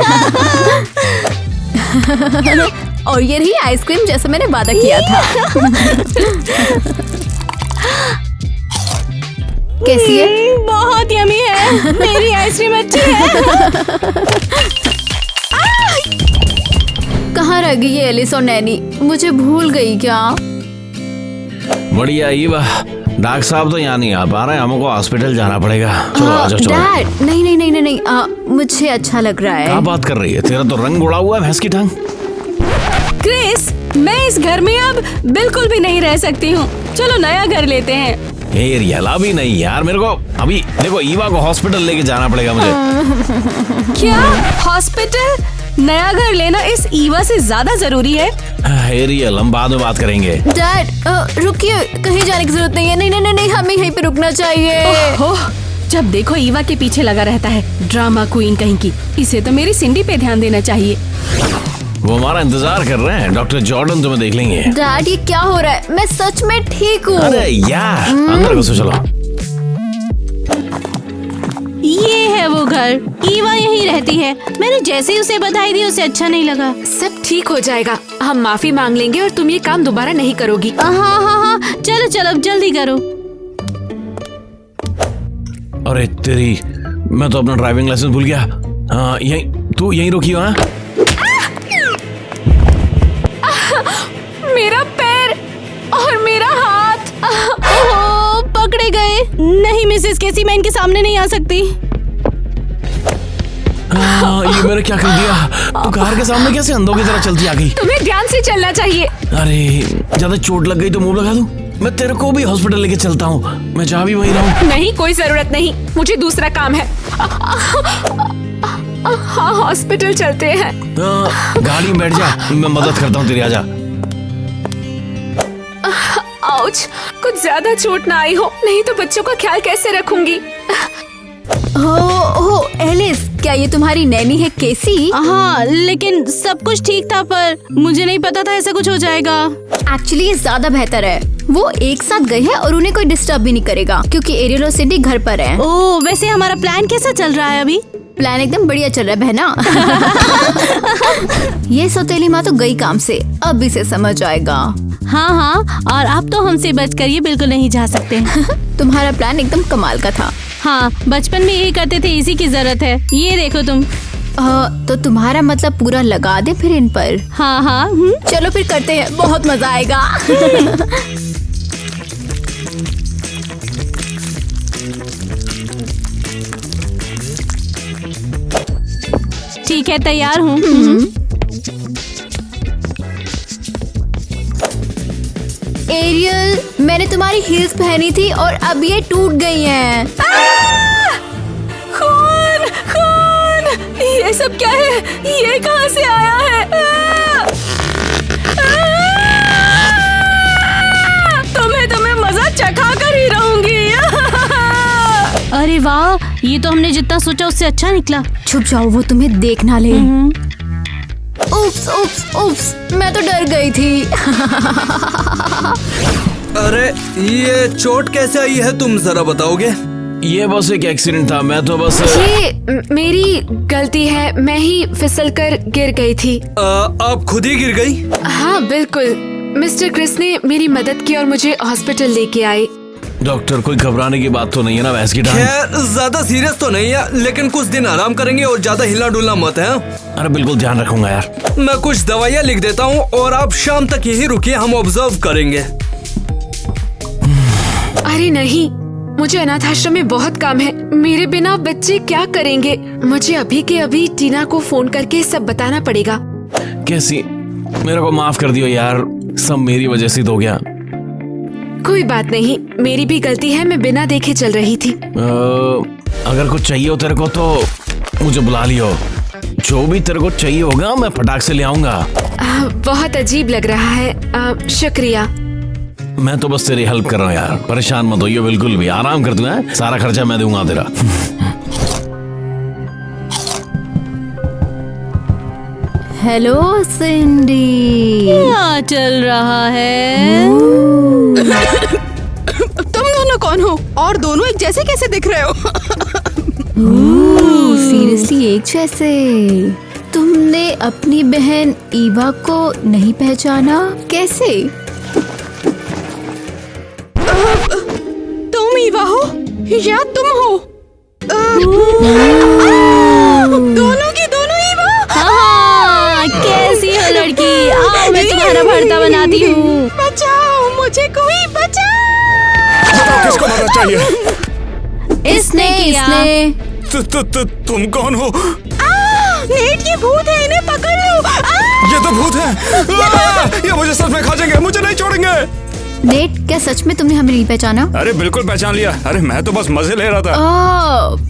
और ये रही आइसक्रीम, जैसा मैंने वादा किया था। कैसी है? बहुत यमी है। मेरी आइसक्रीम अच्छी है। कहाँ रह गई ये एलिस और नैनी? मुझे भूल गई क्या? बढ़िया ईवा, डॉक्टर साहब तो यहाँ नहीं आ पा रहे, हमको हॉस्पिटल जाना पड़ेगा। चलो आ जाओ, चलो। डैड, नहीं नहीं नहीं नहीं, मुझे अच्छा लग रहा है। क्या बात कर रही है? तेरा तो रंग उड़ा हुआ है भैंस की टांग। क्रिस, मैं इस घर में अब बिल्कुल भी नहीं रह सकती हूँ। चलो नया घर लेते हैं। एरियल भी नहीं यार, मेरे को अभी देखो ईवा को हॉस्पिटल लेके जाना पड़ेगा मुझे। क्या हॉस्पिटल? नया घर लेना इस ईवा से ज्यादा जरूरी है। एरियल, हम बाद में बात करेंगे। डैड, रुकिए, कहीं जाने की जरूरत नहीं है। नहीं नहीं नहीं, नहीं, हमें यहीं पे रुकना चाहिए। ओह, जब देखो ईवा के पीछे लगा रहता है, ड्रामा क्वीन कहीं की। इसे तो मेरी सिंडी पे ध्यान देना चाहिए। वो हमारा इंतजार कर रहे हैं। डॉक्टर जॉर्डन तुम्हें देख लेंगे। डैड, ये क्या हो रहा है? मैं सच में ठीक हूँ। अरे यार, अंदर घुसो, चलो। ये है वो घर, ईवा यहीं रहती है। मैंने जैसे ही उसे बधाई दी, उसे अच्छा नहीं लगा। सब ठीक हो जाएगा, हम माफी मांग लेंगे और तुम ये काम दोबारा नहीं करोगी। हाँ हाँ हाँ, चलो चलो, जल्दी करो। अरे तेरी, मैं तो अपना ड्राइविंग लाइसेंस भूल गया। हाँ, यहीं रुकी हो। हाँ, मेरा पैर और मेरा हाथ। ओह, पकड़े गए। नहीं मिसेस केसी, मैं इनके सामने नहीं आ सकती। ये मैंने क्या कर दिया? तू कार के सामने कैसे अंधों की तरह चलती आ गई? तुम्हें ध्यान से चलना चाहिए। अरे ज्यादा चोट लग गई तो मुंह लगा दूं? मैं तेरे को भी हॉस्पिटल लेके चलता हूँ, मैं जा भी वही रहा हूँ। नहीं, कोई जरूरत नहीं, मुझे दूसरा काम है। हाँ, हॉस्पिटल चलते हैं। गाड़ी में बैठ जा, मैं मदद करता हूँ तेरी, आजा। आउच, कुछ ज्यादा चोट ना आई हो, नहीं तो बच्चों का ख्याल कैसे रखूंगी। हो एलिस, क्या ये तुम्हारी नैनी है केसी? हाँ, लेकिन सब कुछ ठीक था, पर मुझे नहीं पता था ऐसा कुछ हो जाएगा। एक्चुअली ये ज्यादा बेहतर है। वो एक साथ गए हैं और उन्हें कोई डिस्टर्ब भी नहीं करेगा क्योंकि एरियल और सिंडी घर पर हैं। ओह, वैसे हमारा प्लान कैसा चल रहा है अभी? प्लान एकदम बढ़िया चल रहा है बहना। ये सौतेली माँ तो गई काम से, अब इसे समझ आएगा। हाँ, और आप तो हमसे बचकर ये बिल्कुल नहीं जा सकते। तुम्हारा प्लान एकदम कमाल का था। हाँ, बचपन में यही करते थे, इसी की जरूरत है। ये देखो तुम। तो तुम्हारा मतलब पूरा लगा दे फिर इन पर? हाँ। चलो फिर करते हैं, बहुत मजा आएगा। ठीक है, तैयार हूँ। एरियल, मैंने तुम्हारी हील्स पहनी थी और अब ये टूट गई हैं। खून, ये सब क्या है? ये कहाँ से आया है? तुम्हें मजा चखा कर ही रहूंगी। अरे वाह, ये तो हमने जितना सोचा उससे अच्छा निकला। छुप जाओ, वो तुम्हें देख ना ले। उप्स, मैं तो डर गई थी। अरे ये चोट कैसे आई है, तुम जरा बताओगे? ये बस एक एक्सीडेंट था, मैं तो बस ये मेरी गलती है, मैं ही फिसलकर गिर गई थी। आप खुद ही गिर गई? हाँ बिल्कुल, मिस्टर क्रिस ने मेरी मदद की और मुझे हॉस्पिटल लेके आए। डॉक्टर, कोई घबराने की बात तो नहीं है ना वैस की? खैर ज्यादा सीरियस तो नहीं है, लेकिन कुछ दिन आराम करेंगे और ज्यादा हिलना डुलना मत है। अरे बिल्कुल ध्यान रखूंगा यार। मैं कुछ दवाइयाँ लिख देता हूँ और आप शाम तक यही रुकिए, हम ऑब्जर्व करेंगे। अरे नहीं, मुझे अनाथ आश्रम में बहुत काम है। मेरे बिना बच्चे क्या करेंगे? मुझे अभी के अभी टीना को फोन करके सब बताना पड़ेगा। कैसी, मेरे को माफ कर दियो यार, सब मेरी वजह से तो हो गया। कोई बात नहीं, मेरी भी गलती है, मैं बिना देखे चल रही थी। अगर कुछ चाहिए हो तेरे को तो मुझे बुला लियो, जो भी तेरे को चाहिए होगा मैं फटाक से ले आऊंगा। बहुत अजीब लग रहा है, शुक्रिया। मैं तो बस तेरी हेल्प कर रहा हूँ यार, परेशान मत होइयो बिल्कुल भी, आराम कर तू है, सारा खर्चा मैं दूंगा तेरा। हेलो सिंडी, क्या चल रहा है? तुम दोनों कौन हो और दोनों एक जैसे कैसे दिख रहे हो? सीरियसली एक जैसे? तुमने अपनी बहन ईवा को नहीं पहचाना? कैसे? तुम ईवा हो या तुम हो? दोनों की दोनों ईवा। हाँ, कैसी हो लड़की? आओ मैं तुम्हारा भरता बनाती हूँ। बचाओ मुझे, कोई बचाओ। बताओ किसको मारना चाहिए? इसने तुम कौन हो? नेट, ये भूत है, इन्हें पकड़ लो। ये तो भूत है, ये मुझे सच में खा जाएंगे, मुझे नहीं छोड़ेंगे। नेट, क्या सच में तुमने हमें नहीं पहचाना? अरे बिल्कुल पहचान लिया, अरे मैं तो बस मजे ले रहा था।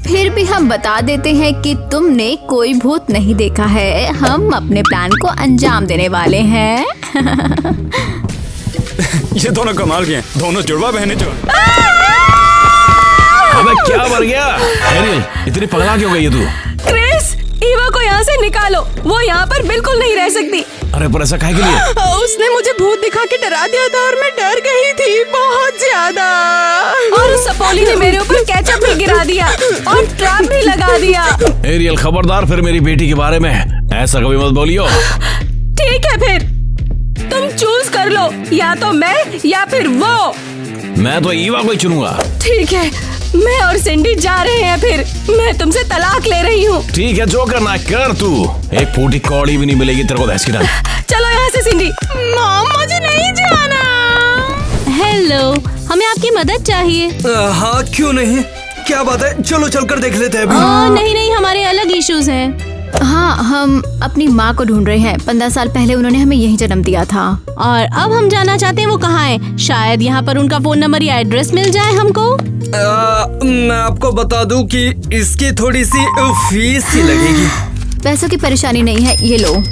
फिर भी हम बता देते हैं कि तुमने कोई भूत नहीं देखा है, हम अपने प्लान को अंजाम देने वाले हैं। ये दोनों कमाल के हैं, दोनों जुड़वा बहनें जो। अबे क्या मर गया? एरियल, इतनी पगला क्यों गई है तू? क्रिस, ईवा को यहाँ से निकालो, वो यहाँ पर बिल्कुल नहीं रह सकती। अरे पर ऐसा काहे के लिए? उसने मुझे भूत दिखा के डरा दिया था और मैं डर गई थी बहुत ज्यादा। और उस सपोली ने मेरे ऊपर केचप भी गिरा दिया और ट्रैप भी लगा दिया। एरियल खबरदार, फिर मेरी बेटी के बारे में ऐसा कभी मत बोलियो। ठीक है, फिर तुम चूज कर लो, या तो मैं या फिर वो। मैं तो ईवा को ही चुनूंगा। ठीक है, मैं और सिंडी जा रहे हैं, फिर मैं तुमसे तलाक ले रही हूँ। ठीक है, जो करना कर तू, एक फूटी कौड़ी भी नहीं मिलेगी तेरे को भैंस की डाल। चलो यहाँ से सिंडी। मॉम, मुझे नहीं जाना। हेलो, हमें आपकी मदद चाहिए। हाँ क्यों नहीं, क्या बात है, चलो चलकर देख लेते हैं नहीं नहीं, हमारे अलग इश्यूज हैं। हाँ, हम अपनी माँ को ढूंढ रहे हैं। 15 साल पहले उन्होंने हमें यहीं जन्म दिया था। और अब हम जानना चाहते हैं वो कहाँ है। शायद यहाँ पर उनका फोन नंबर या एड्रेस मिल जाए हमको। मैं आपको बता दूं कि इसकी थोड़ी सी फीस ही लगेगी। पैसों की परेशानी नहीं है, ये लो।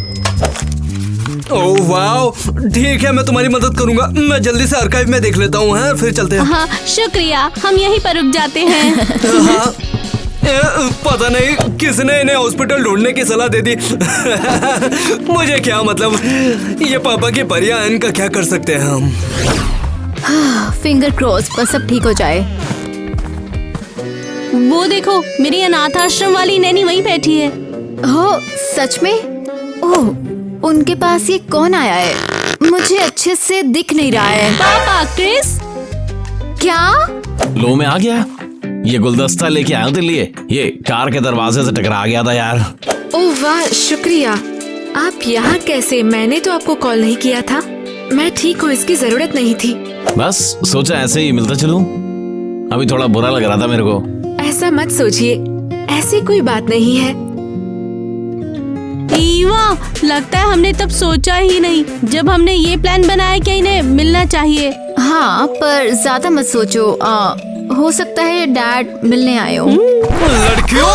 ओह वाओ, ठीक है, मैं तुम्हारी मदद करूंगा। मैं जल्दी से आर्काइव में देख लेता हूँ, है फिर चलते हैं। हाँ शुक्रिया, हम यहीं पर रुक जाते हैं। हाँ, पता नहीं किसने इन्हें हॉस्पिटल ढूंढने की सलाह दे दी। मुझे क्या मतलब, ये पापा की परियां, इनका क्या कर सकते हैं हम। फिंगर क्रॉस, बस सब ठीक हो जाए। वो देखो, मेरी अनाथ आश्रम वाली नैनी वहीं बैठी है। हो, सच में? ओह, उनके पास ये कौन आया है? मुझे अच्छे से दिख नहीं रहा है। पापा, क्रिस। क्या? लो, मैं आ गया। ये गुलदस्ता लेके आया हूं तेरे लिए। ये कार के दरवाजे से टकरा गया था यार। ओह वाह, शुक्रिया। आप यहाँ कैसे? मैंने तो आपको कॉल नहीं किया था। मैं ठीक हूँ, इसकी जरूरत नहीं थी। बस सोचा ऐसे ही मिलता चलूं। अभी थोड़ा बुरा लग रहा था मेरे को। ऐसा मत सोचिए, ऐसी कोई बात नहीं है। ईवा, लगता है हमने तब सोचा ही नहीं जब हमने ये प्लान बनाया कि इन्हें मिलना चाहिए। हाँ, पर ज्यादा मत सोचो। हो सकता है डैड मिलने आए हो। लड़कियों,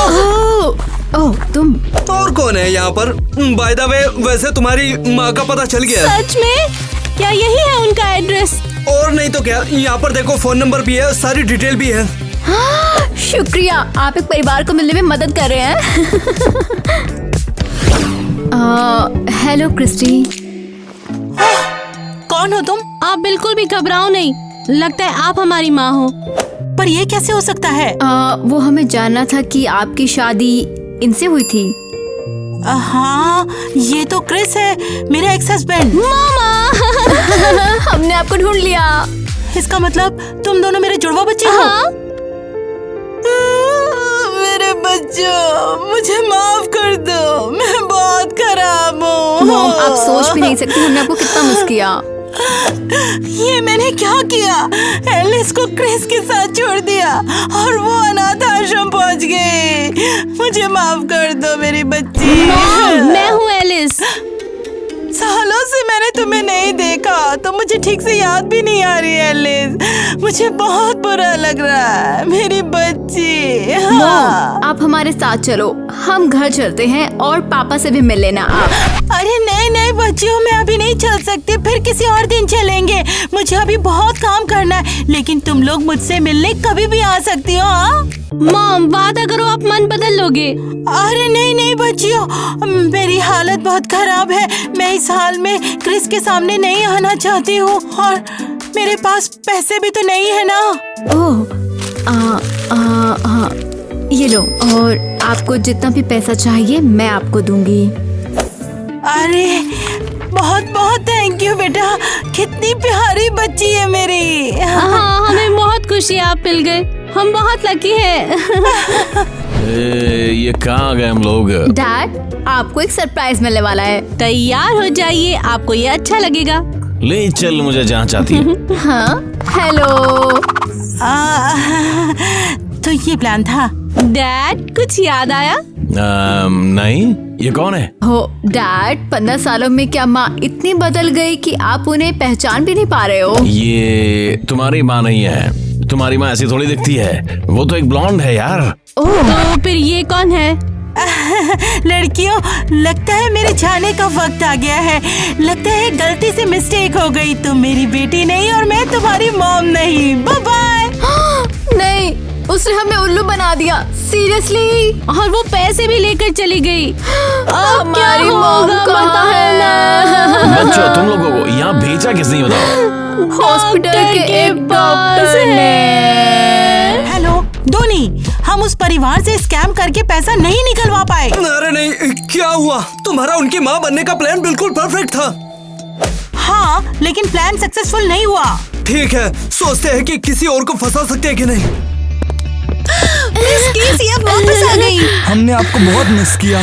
ओह तुम। और कौन है यहाँ पर? बाय द वे, वैसे तुम्हारी माँ का पता चल गया? सच में? क्या यही है उनका एड्रेस? और नहीं तो क्या, यहाँ पर देखो, फोन नंबर भी है, सारी डिटेल भी है। शुक्रिया, आप एक परिवार को मिलने में मदद कर रहे हैं। Hello Christy. कौन हो तुम? आप बिल्कुल भी घबराओ नहीं, लगता है आप हमारी माँ हो। पर ये कैसे हो सकता है? वो हमें जानना था कि आपकी शादी इनसे हुई थी। हाँ, ये तो क्रिस है, मेरा एक्स हस्बैंड। मामा। हमने आपको ढूंढ लिया। इसका मतलब तुम दोनों मेरे जुड़वा बच्चे हो? हाँ? मेरे बच्चों, मुझे माफ कर दो, मैं बहुत खराब हूँ। मॉम, आप सोच भी नहीं सकती हमने आपको कितना मिस किया। ये मैंने क्या किया? एलिस को क्रिस के साथ छोड़ दिया और वो अनाथ आश्रम पहुंच गए। मुझे माफ कर दो मेरी बच्ची। मैं हूँ एलिस। सालों से मैंने तुम्हें नहीं देखा तो मुझे ठीक से याद भी नहीं आ रही है एलिस। मुझे बहुत बुरा लग रहा है मेरी बच्ची। हाँ। आप हमारे साथ चलो, हम घर चलते हैं और पापा से भी मिल लेना आप। अरे नहीं नहीं बच्चियों, मैं अभी नहीं चल सकती, फिर किसी और दिन चलेंगे। मुझे अभी बहुत काम करना है, लेकिन तुम लोग मुझसे मिलने कभी भी आ सकती हो। हाँ मॉम, वादा करो आप मन बदल लोगे। अरे नहीं नहीं बच्चियों, मेरी हालत बहुत खराब है। मैं इस हाल में क्रिस के सामने नहीं आना चाहती हूँ और मेरे पास पैसे भी तो नहीं है ना। ओह, हाँ, ये लो, और आपको जितना भी पैसा चाहिए मैं आपको दूंगी। अरे बहुत बहुत थैंक यू बेटा, कितनी प्यारी बच्ची है मेरी। हाँ, हमें बहुत खुशी आप मिल गए, हम बहुत लकी हैं। ये कहाँ गए हम लोग? डैड, आपको एक सरप्राइज मिलने वाला है। तैयार हो जाइए, आपको ये अच्छा लगेगा। ले चल मुझे जहाँ चाहती है। हाँ, हेलो। तो ये प्लान था। डैड, कुछ याद आया? नहीं, ये कौन है? हो डैड, 15 सालों में क्या माँ इतनी बदल गई कि आप उन्हें पहचान भी नहीं पा रहे हो? ये तुम्हारी माँ नहीं है, तुम्हारी माँ ऐसी थोड़ी दिखती है, वो तो एक ब्लॉन्ड है यार। तो फिर ये कौन है? लड़कियों, लगता है मेरे जाने का वक्त आ गया है। लगता है गलती से मिस्टेक हो गई। तुम मेरी बेटी नहीं और मैं तुम्हारी मॉम नहीं। Bye bye. नहीं, उसने हमें उल्लू बना दिया, सीरियसली। और वो पैसे भी लेकर चली गई। हमारी मॉम कहाँ है? बच्चों, तुम लोगों को यहाँ भेजा किसने बताओ? हॉस्पिटल के एक डॉक्टर ने। हेलो धोनी, हम उस परिवार से स्कैम करके पैसा नहीं निकलवा पाए। अरे नहीं, क्या हुआ? तुम्हारा उनकी माँ बनने का प्लान बिल्कुल परफेक्ट था। हाँ, लेकिन प्लान सक्सेसफुल नहीं हुआ। ठीक है, सोचते हैं कि किसी और को फंसा सकते हैं कि नहीं। वापस आ गई। हमने आपको बहुत मिस किया।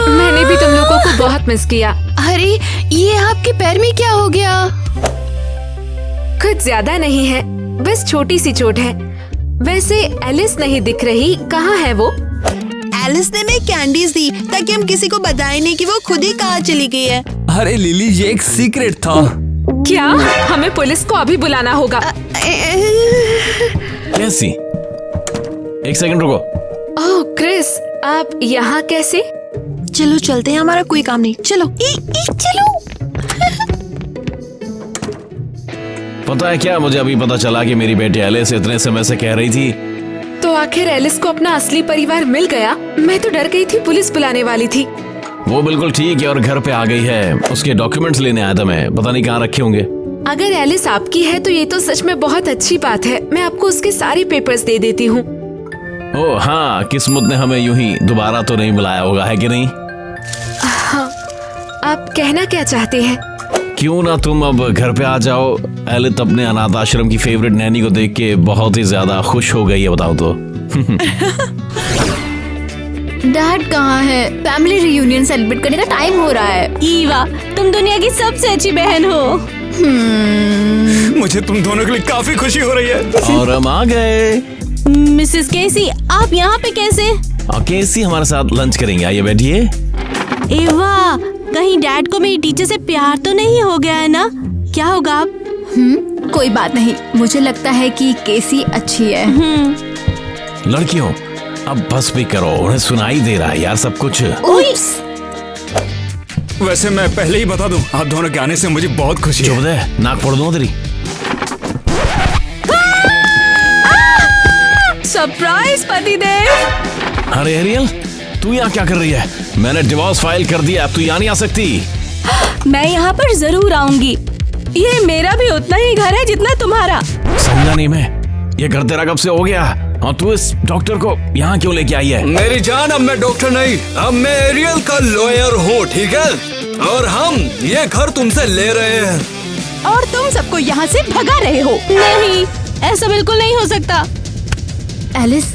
मैंने भी तुम लोगों को बहुत मिस किया। अरे, ये आपके पैर में क्या हो गया? कुछ ज्यादा नहीं है, बस छोटी सी चोट है। वैसे एलिस नहीं दिख रही, कहाँ है वो? एलिस ने हमें कैंडीज दी ताकि हम किसी को बताएं नहीं कि वो खुद ही कहाँ चली गई है। अरे लिली, ये एक सीक्रेट था। क्या? हमें पुलिस को अभी बुलाना होगा। कैसी? एक सेकंड रुको। ओह क्रिस, आप यहाँ कैसे? चलो चलते हैं, हमारा कोई काम नहीं। चलो चलो। पता है क्या, मुझे अभी पता चला कि मेरी बेटी एलिस इतने समय से कह रही थी। तो आखिर एलिस को अपना असली परिवार मिल गया? मैं तो डर गई थी, पुलिस बुलाने वाली थी। वो बिल्कुल ठीक है और घर पे आ गई है। उसके डॉक्यूमेंट्स लेने आया था मैं, पता नहीं कहाँ रखे होंगे। अगर एलिस आपकी है तो ये तो सच में बहुत अच्छी बात है। मैं आपको उसके सारे पेपर्स दे देती हूँ। ओह हाँ, किस्मत ने हमें यूं ही दोबारा तो नहीं बुलाया होगा, है कि नहीं? हाँ, आप कहना क्या चाहते हैं? क्यों ना तुम अब घर पे आ जाओ। एलिस अपने अनाथ आश्रम की फेवरेट नैनी को देख के बहुत ही ज्यादा खुश हो गई है, बताओ तो। डैड कहाँ है? फैमिली रियूनियन सेलिब्रेट करने का टाइम हो रहा है। ईवा, तुम दुनिया की सबसे अच्छी बहन हो। मुझे तुम दोनों के लिए काफी खुशी हो रही है। और हम आ गए। मिसेस केसी, आप यहाँ पे कैसे? केसी हमारे साथ लंच करेंगे, आइए बैठिए। एवा, कहीं डैड को मेरी टीचर से प्यार तो नहीं हो गया है ना? क्या होगा आप? कोई बात नहीं, मुझे लगता है कि केसी अच्छी है। लड़कियों, अब बस भी करो, उन्हें सुनाई दे रहा है यार सब कुछ। वैसे मैं पहले ही बता दूं, आप दोनों के आने से मुझे बहुत खुशी है। चुप दे, नाक फोड़ दूं तेरी। सरप्राइज पतिदेव। अरे एरियल, तू यहाँ क्या कर रही है? मैंने डिवोर्स फाइल कर दिया, अब तू यहाँ नहीं आ सकती। मैं यहाँ पर जरूर आऊंगी। ये मेरा भी उतना ही घर है जितना तुम्हारा। समझा नहीं मैं, ये घर तेरा कब से हो गया? और तू इस डॉक्टर को यहाँ क्यों लेके आई है? मेरी जान, अब मैं डॉक्टर नहीं, अब मैं एरियल का लॉयर हूँ, ठीक है? और हम ये घर तुमसे ले रहे हैं। और तुम सबको यहाँ से भगा रहे हो। नहीं, ऐसा बिल्कुल नहीं हो सकता। एलिस,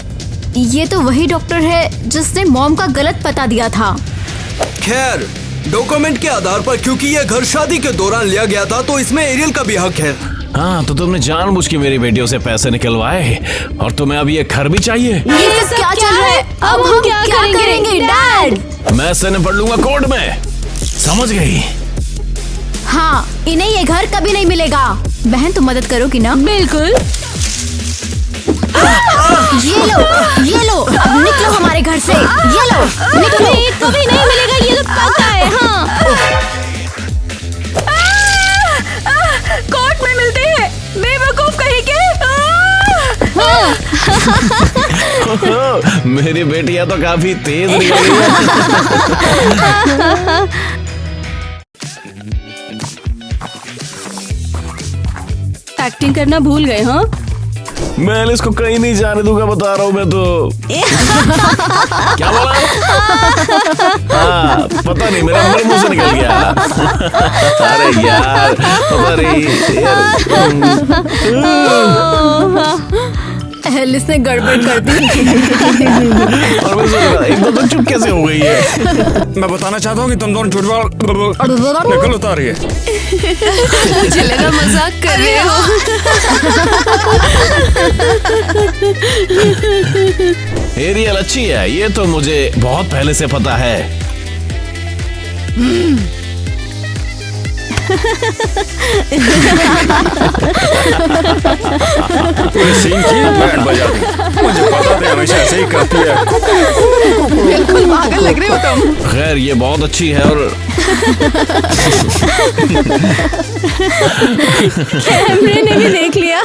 ये तो वही डॉक्टर है जिसने मॉम का गलत पता दिया था। खैर, डॉक्यूमेंट के आधार पर क्योंकि ये घर शादी के दौरान लिया गया था, तो इसमें एरियल का भी हक है। हाँ, तो तुमने जानबूझ के मेरी बेटियों से पैसे निकलवाए और तुम्हें अब ये घर भी चाहिए? ये सब क्या चल रहा है? अब हम क्या करेंगे डैड? मैं इससे निपट लूंगा कोर्ट में, समझ गई? हाँ, इन्हें ये घर कभी नहीं मिलेगा। बहन, तुम मदद करोगी ना? बिल्कुल। ये लो, अब निकलो हमारे घर से। ये लो, निकलो। कभी नहीं मिलेगा, ये तो पक्का है। हाँ। कोर्ट में मिलते हैं, बेवकूफ कहीं के। मेरी बेटियां तो काफी तेज निकली है। एक्टिंग करना भूल गए? हाँ, मैं एलिस को कहीं नहीं जाने दूंगा, बता रहा हूँ मैं तो। क्या बोला? हाँ, पता नहीं, मेरा मुंह से निकल गया। अरे यार, पता नहीं। एलिस ने गड़बड़ कर दी। और मैं सोच रहा, एकदम तो चुप कैसे हो गई है? मैं बताना चाहता हूँ कि तुम दोनों झूठ निकल उतार रही है। मुझे लगा मजाक कर रहे हो। एरियल अच्छी है, ये तो मुझे बहुत पहले से पता है। पूरे सीन की बैंड बजा दी। मुझे पता था, हमेशा ऐसे ही करती है। बिल्कुल पागल लग रहे हो तुम। खैर, ये बहुत अच्छी है और कैमरे ने भी देख लिया।